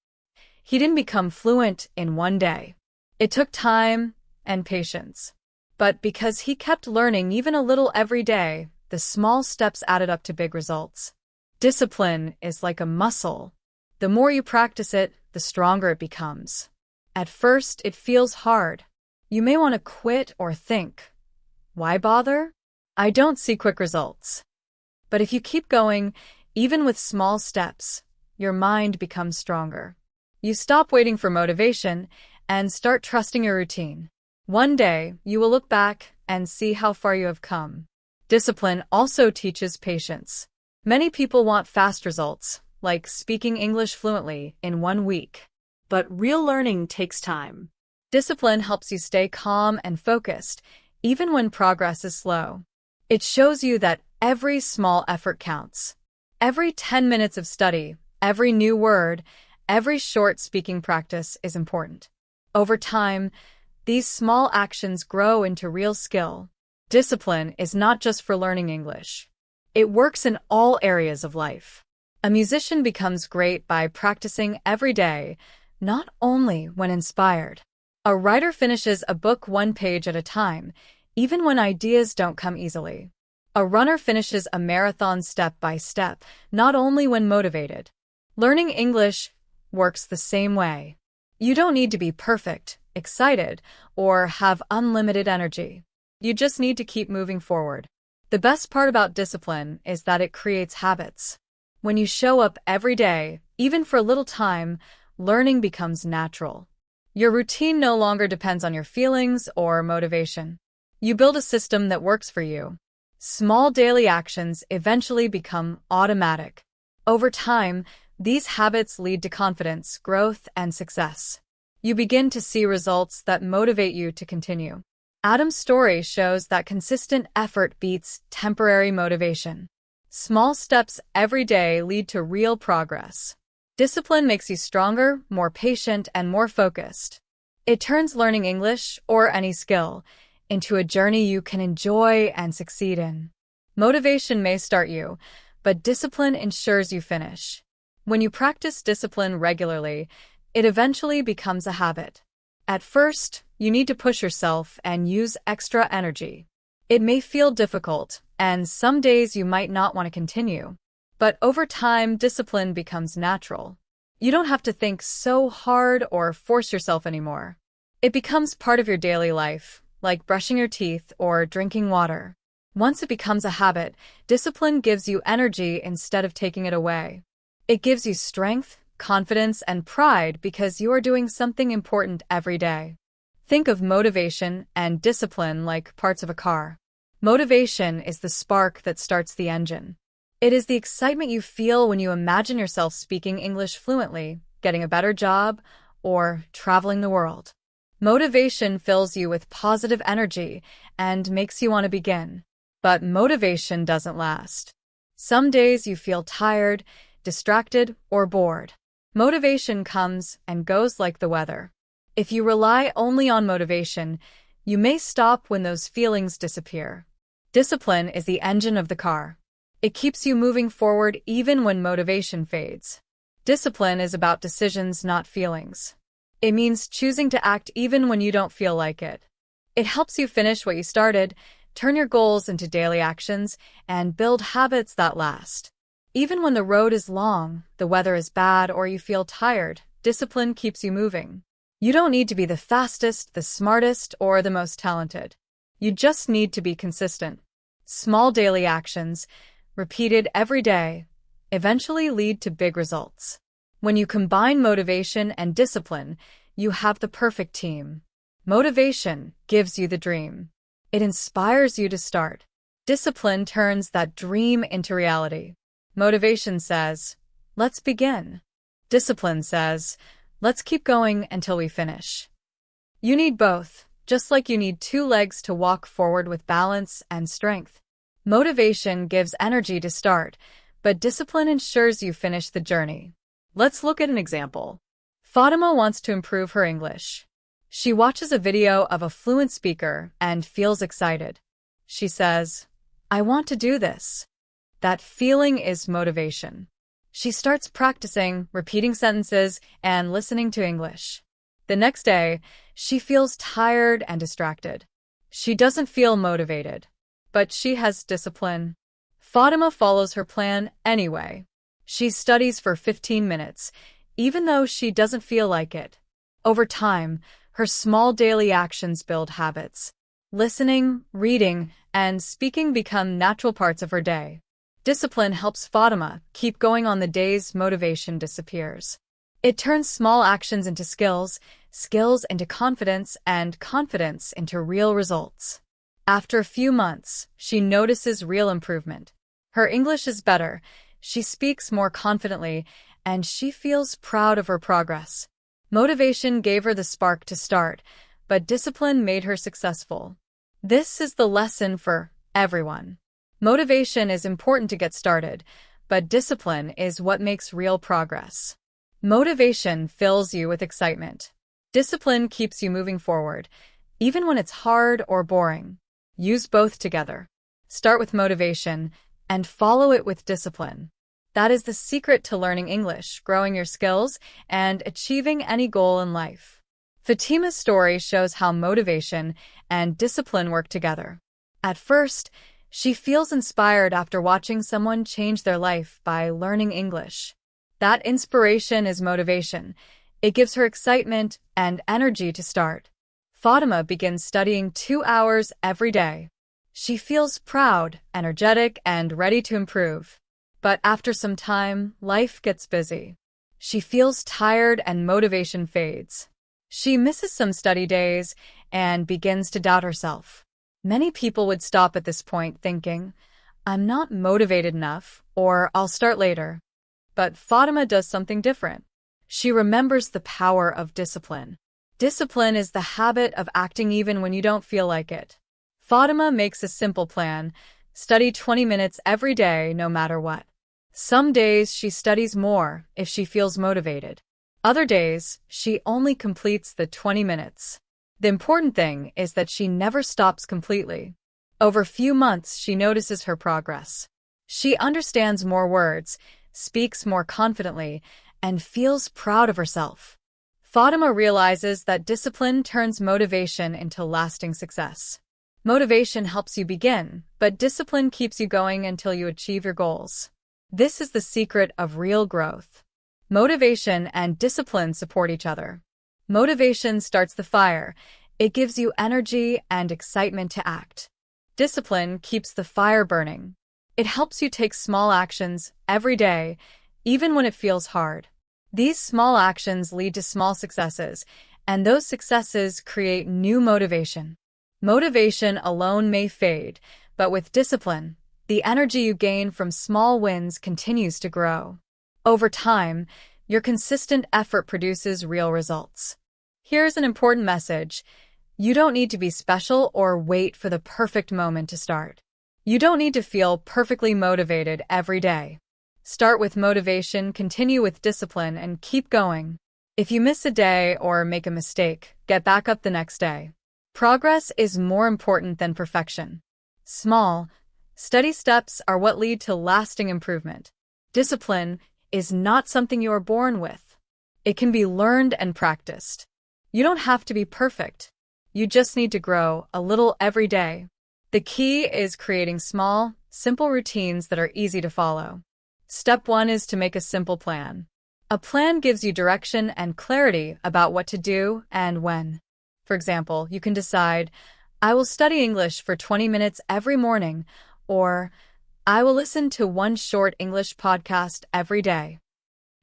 He didn't become fluent in one day. It took time and patience. But because he kept learning even a little every day, the small steps added up to big results. Discipline is like a muscle. The more you practice it, the stronger it becomes. At first, it feels hard. You may want to quit or think, "Why bother? I don't see quick results." But if you keep going, even with small steps, your mind becomes stronger. You stop waiting for motivation and start trusting your routine. One day, you will look back and see how far you have come. Discipline also teaches patience. Many people want fast results, like speaking English fluently in 1 week. But real learning takes time. Discipline helps you stay calm and focused, even when progress is slow. It shows you that every small effort counts. Every 10 minutes of study, every new word, every short speaking practice is important. Over time, these small actions grow into real skill. Discipline is not just for learning English. It works in all areas of life. A musician becomes great by practicing every day, not only when inspired. A writer finishes a book 1 page at a time, even when ideas don't come easily. A runner finishes a marathon step by step, not only when motivated. Learning English works the same way. You don't need to be perfect, excited, or have unlimited energy. You just need to keep moving forward. The best part about discipline is that it creates habits. When you show up every day, even for a little time, learning becomes natural. Your routine no longer depends on your feelings or motivation. You build a system that works for you. Small daily actions eventually become automatic. Over time, these habits lead to confidence, growth, and success. You begin to see results that motivate you to continue. Adam's story shows that consistent effort beats temporary motivation. Small steps every day lead to real progress. Discipline makes you stronger, more patient, and more focused. It turns learning English, or any skill, into a journey you can enjoy and succeed in. Motivation may start you, but discipline ensures you finish. When you practice discipline regularly, it eventually becomes a habit. At first, you need to push yourself and use extra energy. It may feel difficult, and some days you might not want to continue. But over time, discipline becomes natural. You don't have to think so hard or force yourself anymore. It becomes part of your daily life, like brushing your teeth or drinking water. Once it becomes a habit, discipline gives you energy instead of taking it away. It gives you strength, confidence, and pride because you are doing something important every day. Think of motivation and discipline like parts of a car. Motivation is the spark that starts the engine. It is the excitement you feel when you imagine yourself speaking English fluently, getting a better job, or traveling the world. Motivation fills you with positive energy and makes you want to begin. But motivation doesn't last. Some days you feel tired, distracted, or bored. Motivation comes and goes like the weather. If you rely only on motivation, you may stop when those feelings disappear. Discipline is the engine of the car. It keeps you moving forward even when motivation fades. Discipline is about decisions, not feelings. It means choosing to act even when you don't feel like it. It helps you finish what you started, turn your goals into daily actions, and build habits that last. Even when the road is long, the weather is bad, or you feel tired, discipline keeps you moving. You don't need to be the fastest, the smartest, or the most talented. You just need to be consistent. Small daily actions, repeated every day, eventually lead to big results. When you combine motivation and discipline, you have the perfect team. Motivation gives you the dream. It inspires you to start. Discipline turns that dream into reality. Motivation says, "Let's begin." Discipline says, "Let's keep going until we finish." You need both, just like you need two legs to walk forward with balance and strength. Motivation gives energy to start, but discipline ensures you finish the journey. Let's look at an example. Fatima wants to improve her English. She watches a video of a fluent speaker and feels excited. She says, "I want to do this." That feeling is motivation. She starts practicing, repeating sentences, and listening to English. The next day, she feels tired and distracted. She doesn't feel motivated, but she has discipline. Fatima follows her plan anyway. She studies for 15 minutes, even though she doesn't feel like it. Over time, her small daily actions build habits. Listening, reading, and speaking become natural parts of her day. Discipline helps Fatima keep going on the days motivation disappears. It turns small actions into skills, skills into confidence, and confidence into real results. After a few months, she notices real improvement. Her English is better, she speaks more confidently, and she feels proud of her progress. Motivation gave her the spark to start, but discipline made her successful. This is the lesson for everyone. Motivation is important to get started, but discipline is what makes real progress. Motivation fills you with excitement. Discipline keeps you moving forward, even when it's hard or boring. Use both together. Start with motivation and follow it with discipline. That is the secret to learning English, growing your skills, and achieving any goal in life. Fatima's story shows how motivation and discipline work together. At first, she feels inspired after watching someone change their life by learning English. That inspiration is motivation. It gives her excitement and energy to start. Fatima begins studying 2 hours every day. She feels proud, energetic, and ready to improve. But after some time, life gets busy. She feels tired and motivation fades. She misses some study days and begins to doubt herself. Many people would stop at this point thinking, I'm not motivated enough, or I'll start later. But Fatima does something different. She remembers the power of discipline. Discipline is the habit of acting even when you don't feel like it. Fatima makes a simple plan: study 20 minutes every day, no matter what. Some days she studies more if she feels motivated. Other days, she only completes the 20 minutes. The important thing is that she never stops completely. Over a few months, she notices her progress. She understands more words, speaks more confidently, and feels proud of herself. Fatima realizes that discipline turns motivation into lasting success. Motivation helps you begin, but discipline keeps you going until you achieve your goals. This is the secret of real growth. Motivation and discipline support each other. Motivation starts the fire. It gives you energy and excitement to act. Discipline keeps the fire burning. It helps you take small actions every day, even when it feels hard. These small actions lead to small successes, and those successes create new motivation. Motivation alone may fade, but with discipline, the energy you gain from small wins continues to grow. Over time, your consistent effort produces real results. Here's an important message. You don't need to be special or wait for the perfect moment to start. You don't need to feel perfectly motivated every day. Start with motivation, continue with discipline, and keep going. If you miss a day or make a mistake, get back up the next day. Progress is more important than perfection. Small, steady steps are what lead to lasting improvement. Discipline is not something you are born with. It can be learned and practiced. You don't have to be perfect. You just need to grow a little every day. The key is creating small, simple routines that are easy to follow. Step 1 is to make a simple plan. A plan gives you direction and clarity about what to do and when. For example, you can decide, I will study English for 20 minutes every morning, or I will listen to one short English podcast every day.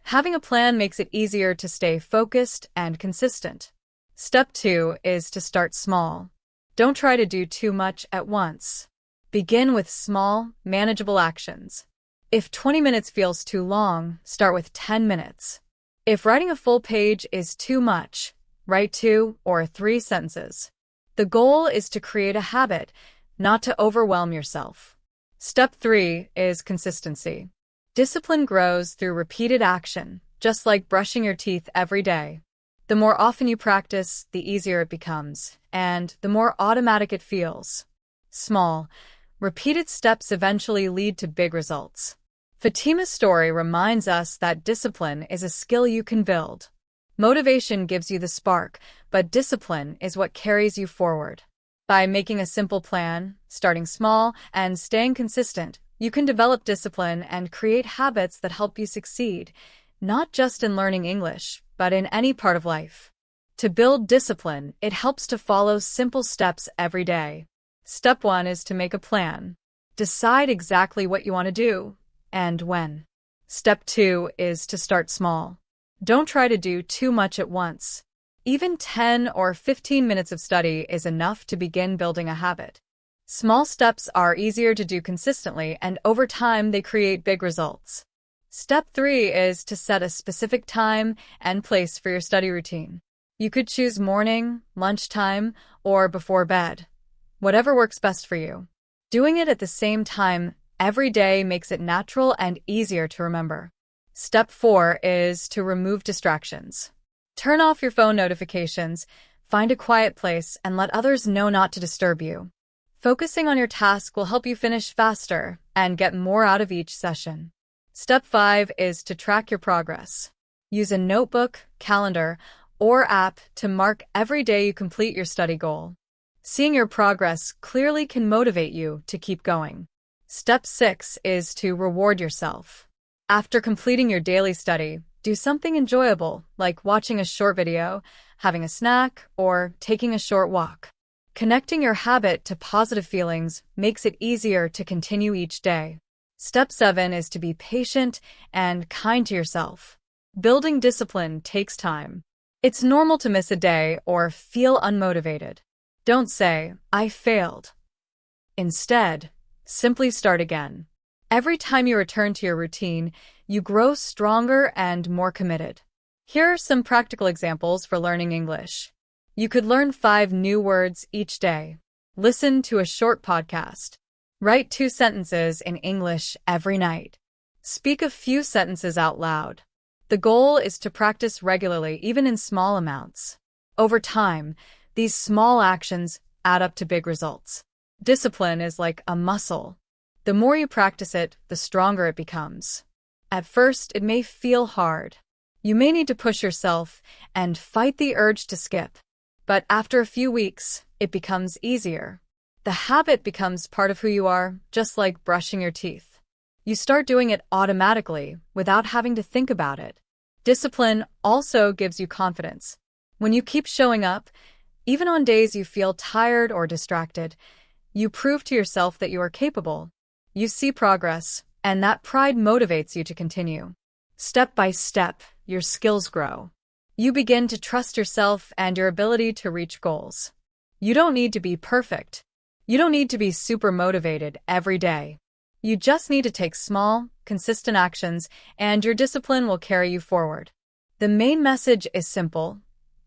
Having a plan makes it easier to stay focused and consistent. Step 2 is to start small. Don't try to do too much at once. Begin with small, manageable actions. If 20 minutes feels too long, start with 10 minutes. If writing a full page is too much, write 2 or 3 sentences. The goal is to create a habit, not to overwhelm yourself. Step 3 is consistency. Discipline grows through repeated action, just like brushing your teeth every day. The more often you practice, the easier it becomes, and the more automatic it feels. Small, repeated steps eventually lead to big results. Fatima's story reminds us that discipline is a skill you can build. Motivation gives you the spark, but discipline is what carries you forward. By making a simple plan, starting small, and staying consistent, you can develop discipline and create habits that help you succeed, not just in learning English, but in any part of life. To build discipline, it helps to follow simple steps every day. Step 1 is to make a plan. Decide exactly what you want to do and when. Step 2 is to start small. Don't try to do too much at once. Even 10 or 15 minutes of study is enough to begin building a habit. Small steps are easier to do consistently, and over time they create big results. Step 3 is to set a specific time and place for your study routine. You could choose morning, lunchtime, or before bed. Whatever works best for you. Doing it at the same time every day makes it natural and easier to remember. Step 4 is to remove distractions. Turn off your phone notifications, find a quiet place, and let others know not to disturb you. Focusing on your task will help you finish faster and get more out of each session. Step 5 is to track your progress. Use a notebook, calendar, or app to mark every day you complete your study goal. Seeing your progress clearly can motivate you to keep going. Step 6 is to reward yourself. After completing your daily study, do something enjoyable, like watching a short video, having a snack, or taking a short walk. Connecting your habit to positive feelings makes it easier to continue each day. Step 7 is to be patient and kind to yourself. Building discipline takes time. It's normal to miss a day or feel unmotivated. Don't say, I failed. Instead, simply start again. Every time you return to your routine, you grow stronger and more committed. Here are some practical examples for learning English. You could learn 5 new words each day. Listen to a short podcast. Write 2 sentences in English every night. Speak a few sentences out loud. The goal is to practice regularly, even in small amounts. Over time, these small actions add up to big results. Discipline is like a muscle. The more you practice it, the stronger it becomes. At first, it may feel hard. You may need to push yourself and fight the urge to skip. But after a few weeks, it becomes easier. The habit becomes part of who you are, just like brushing your teeth. You start doing it automatically without having to think about it. Discipline also gives you confidence. When you keep showing up, even on days you feel tired or distracted, you prove to yourself that you are capable. You see progress, and that pride motivates you to continue. Step by step, your skills grow. You begin to trust yourself and your ability to reach goals. You don't need to be perfect. You don't need to be super motivated every day. You just need to take small, consistent actions, and your discipline will carry you forward. The main message is simple.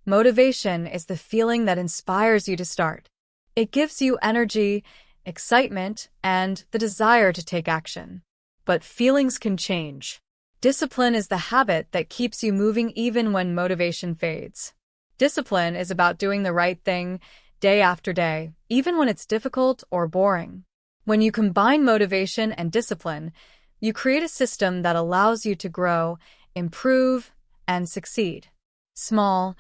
Motivation is the feeling that inspires you to start. It gives you energy, excitement, and the desire to take action. But feelings can change. Discipline is the habit that keeps you moving even when motivation fades. Discipline is about doing the right thing day after day, even when it's difficult or boring. When you combine motivation and discipline, you create a system that allows you to grow, improve, and succeed. Small,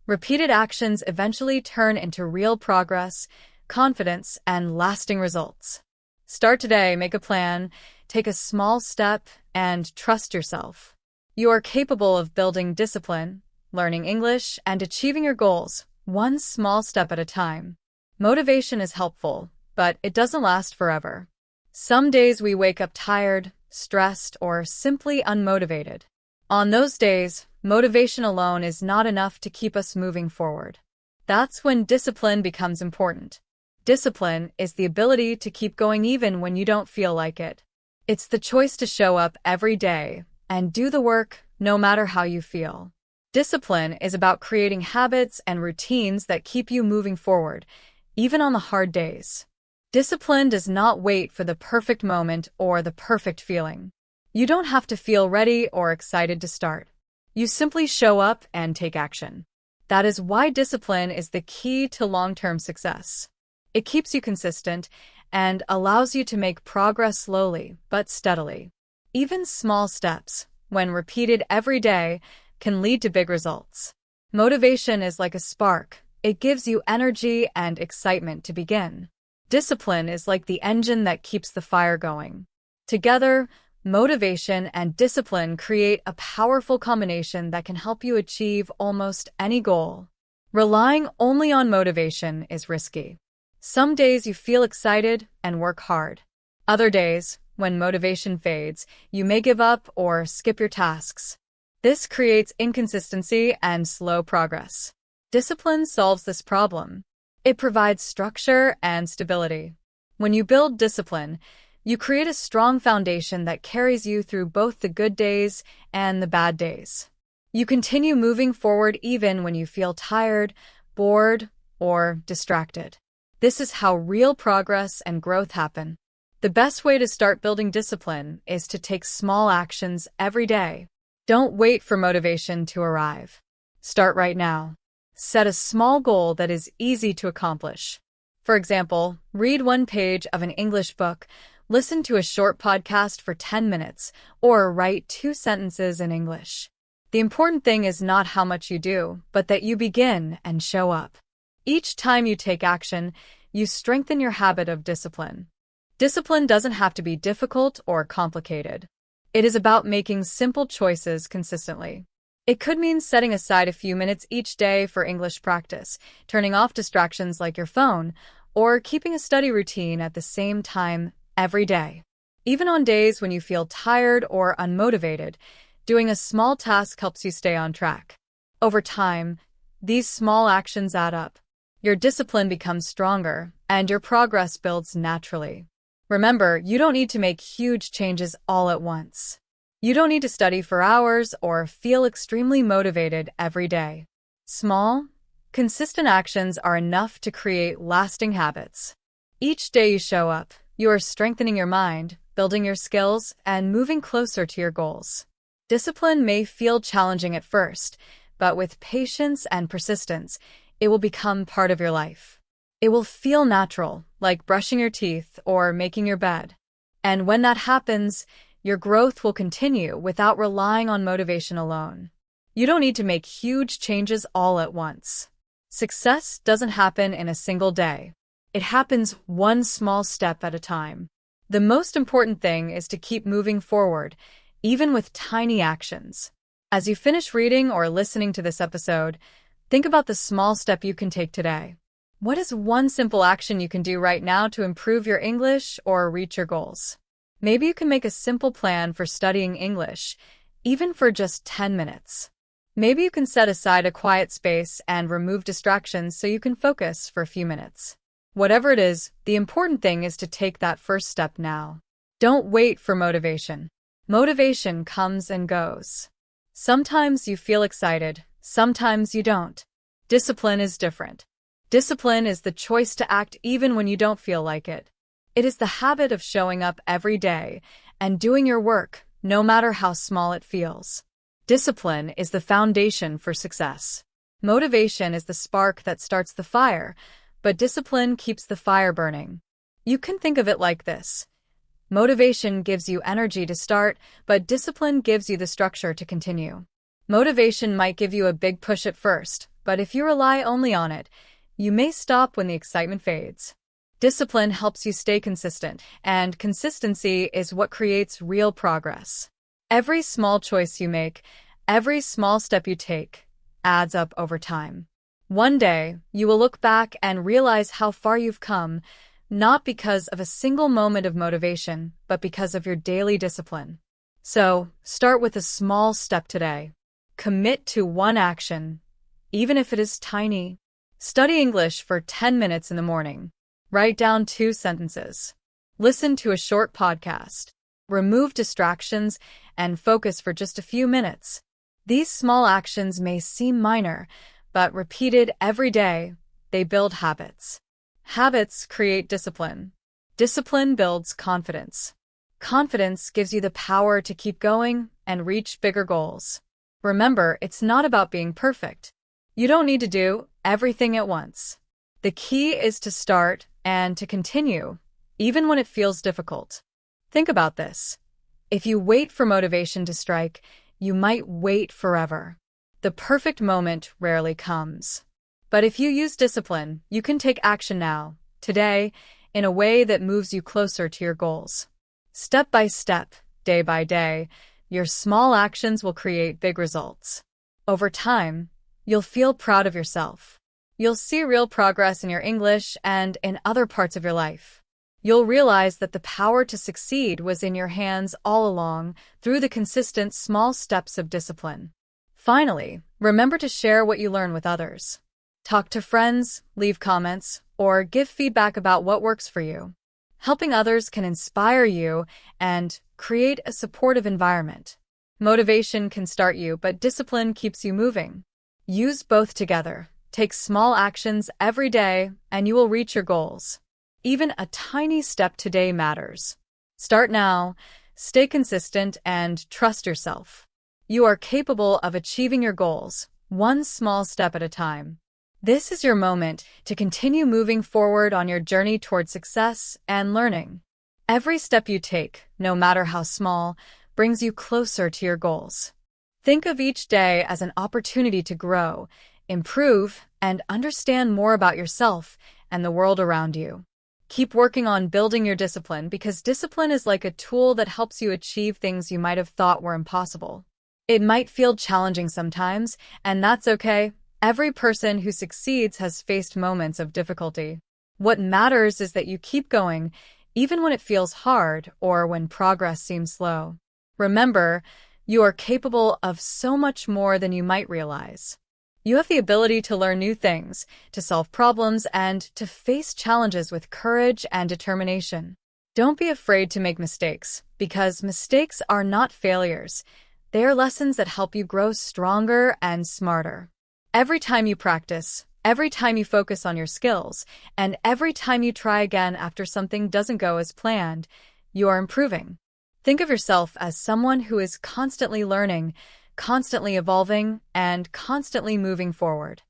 repeated actions eventually turn into real progress, confidence, and lasting results. Start today, make a plan, take a small step, and trust yourself. You are capable of building discipline, learning English, and achieving your goals, one small step at a time. Motivation is helpful, but it doesn't last forever. Some days we wake up tired, stressed, or simply unmotivated. On those days, motivation alone is not enough to keep us moving forward. That's when discipline becomes important. Discipline is the ability to keep going even when you don't feel like it. It's the choice to show up every day and do the work no matter how you feel. Discipline is about creating habits and routines that keep you moving forward, even on the hard days. Discipline does not wait for the perfect moment or the perfect feeling. You don't have to feel ready or excited to start. You simply show up and take action. That is why discipline is the key to long-term success. It keeps you consistent and allows you to make progress slowly but steadily. Even small steps, when repeated every day, can lead to big results. Motivation is like a spark. It gives you energy and excitement to begin. Discipline is like the engine that keeps the fire going. Together, motivation and discipline create a powerful combination that can help you achieve almost any goal. Relying only on motivation is risky. Some days you feel excited and work hard. Other days, when motivation fades, you may give up or skip your tasks. This creates inconsistency and slow progress. Discipline solves this problem. It provides structure and stability. When you build discipline, you create a strong foundation that carries you through both the good days and the bad days. You continue moving forward even when you feel tired, bored, or distracted. This is how real progress and growth happen. The best way to start building discipline is to take small actions every day. Don't wait for motivation to arrive. Start right now. Set a small goal that is easy to accomplish. For example, read 1 page of an English book, listen to a short podcast for 10 minutes, or write 2 sentences in English. The important thing is not how much you do, but that you begin and show up. Each time you take action, you strengthen your habit of discipline. Discipline doesn't have to be difficult or complicated. It is about making simple choices consistently. It could mean setting aside a few minutes each day for English practice, turning off distractions like your phone, or keeping a study routine at the same time every day. Even on days when you feel tired or unmotivated, doing a small task helps you stay on track. Over time, these small actions add up. Your discipline becomes stronger, and your progress builds naturally. Remember, you don't need to make huge changes all at once. You don't need to study for hours or feel extremely motivated every day. Small, consistent actions are enough to create lasting habits. Each day you show up, you are strengthening your mind, building your skills, and moving closer to your goals. Discipline may feel challenging at first, but with patience and persistence, it will become part of your life. It will feel natural, like brushing your teeth or making your bed. And when that happens, your growth will continue without relying on motivation alone. You don't need to make huge changes all at once. Success doesn't happen in a single day. It happens one small step at a time. The most important thing is to keep moving forward, even with tiny actions. As you finish reading or listening to this episode, think about the small step you can take today. What is one simple action you can do right now to improve your English or reach your goals? Maybe you can make a simple plan for studying English, even for just 10 minutes. Maybe you can set aside a quiet space and remove distractions so you can focus for a few minutes. Whatever it is, the important thing is to take that first step now. Don't wait for motivation. Motivation comes and goes. Sometimes you feel excited, sometimes you don't. Discipline is different. Discipline is the choice to act even when you don't feel like it. It is the habit of showing up every day and doing your work, no matter how small it feels. Discipline is the foundation for success. Motivation is the spark that starts the fire, but discipline keeps the fire burning. You can think of it like this. Motivation gives you energy to start, but discipline gives you the structure to continue. Motivation might give you a big push at first, but if you rely only on it, you may stop when the excitement fades. Discipline helps you stay consistent, and consistency is what creates real progress. Every small choice you make, every small step you take, adds up over time. One day, you will look back and realize how far you've come, not because of a single moment of motivation, but because of your daily discipline. So, start with a small step today. Commit to one action, even if it is tiny. Study English for 10 minutes in the morning. Write down 2 sentences. Listen to a short podcast. Remove distractions and focus for just a few minutes. These small actions may seem minor, but repeated every day, they build habits. Habits create discipline. Discipline builds confidence. Confidence gives you the power to keep going and reach bigger goals. Remember, it's not about being perfect. You don't need to do everything at once. The key is to start and to continue, even when it feels difficult. Think about this. If you wait for motivation to strike, you might wait forever. The perfect moment rarely comes. But if you use discipline, you can take action now, today, in a way that moves you closer to your goals. Step by step, day by day, your small actions will create big results. Over time, you'll feel proud of yourself. You'll see real progress in your English and in other parts of your life. You'll realize that the power to succeed was in your hands all along through the consistent small steps of discipline. Finally, remember to share what you learn with others. Talk to friends, leave comments, or give feedback about what works for you. Helping others can inspire you and create a supportive environment. Motivation can start you, but discipline keeps you moving. Use both together. Take small actions every day, and you will reach your goals. Even a tiny step today matters. Start now, stay consistent, and trust yourself. You are capable of achieving your goals, one small step at a time. This is your moment to continue moving forward on your journey toward success and learning. Every step you take, no matter how small, brings you closer to your goals. Think of each day as an opportunity to grow, improve, and understand more about yourself and the world around you. Keep working on building your discipline because discipline is like a tool that helps you achieve things you might have thought were impossible. It might feel challenging sometimes, and that's okay. Every person who succeeds has faced moments of difficulty. What matters is that you keep going, even when it feels hard or when progress seems slow. Remember, you are capable of so much more than you might realize. You have the ability to learn new things, to solve problems, and to face challenges with courage and determination. Don't be afraid to make mistakes, because mistakes are not failures. They are lessons that help you grow stronger and smarter. Every time you practice, every time you focus on your skills, and every time you try again after something doesn't go as planned, you are improving. Think of yourself as someone who is constantly learning, constantly evolving, and constantly moving forward.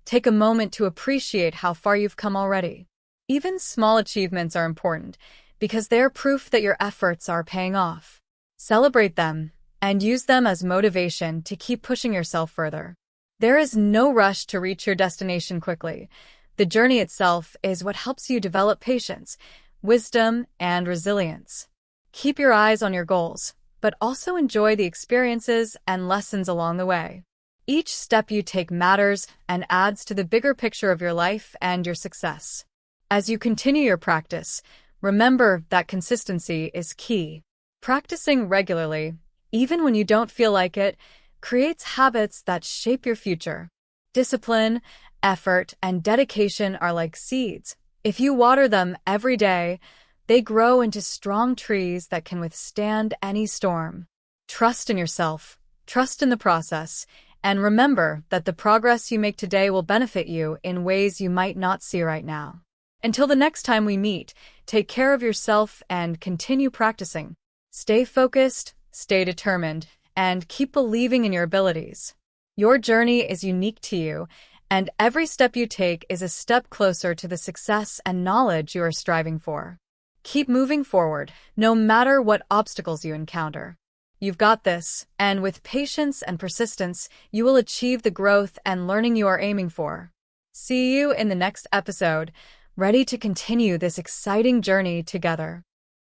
Take a moment to appreciate how far you've come already. Even small achievements are important because they're proof that your efforts are paying off. Celebrate them and use them as motivation to keep pushing yourself further. There is no rush to reach your destination quickly. The journey itself is what helps you develop patience, wisdom, and resilience. Keep your eyes on your goals, but also enjoy the experiences and lessons along the way. Each step you take matters and adds to the bigger picture of your life and your success. As you continue your practice, remember that consistency is key. Practicing regularly, even when you don't feel like it, creates habits that shape your future. Discipline, effort, and dedication are like seeds. If you water them every day, they grow into strong trees that can withstand any storm. Trust in yourself, trust in the process, and remember that the progress you make today will benefit you in ways you might not see right now. Until the next time we meet, take care of yourself and continue practicing. Stay focused, stay determined, and keep believing in your abilities. Your journey is unique to you, and every step you take is a step closer to the success and knowledge you are striving for. Keep moving forward, no matter what obstacles you encounter. You've got this, and with patience and persistence, you will achieve the growth and learning you are aiming for. See you in the next episode, ready to continue this exciting journey together.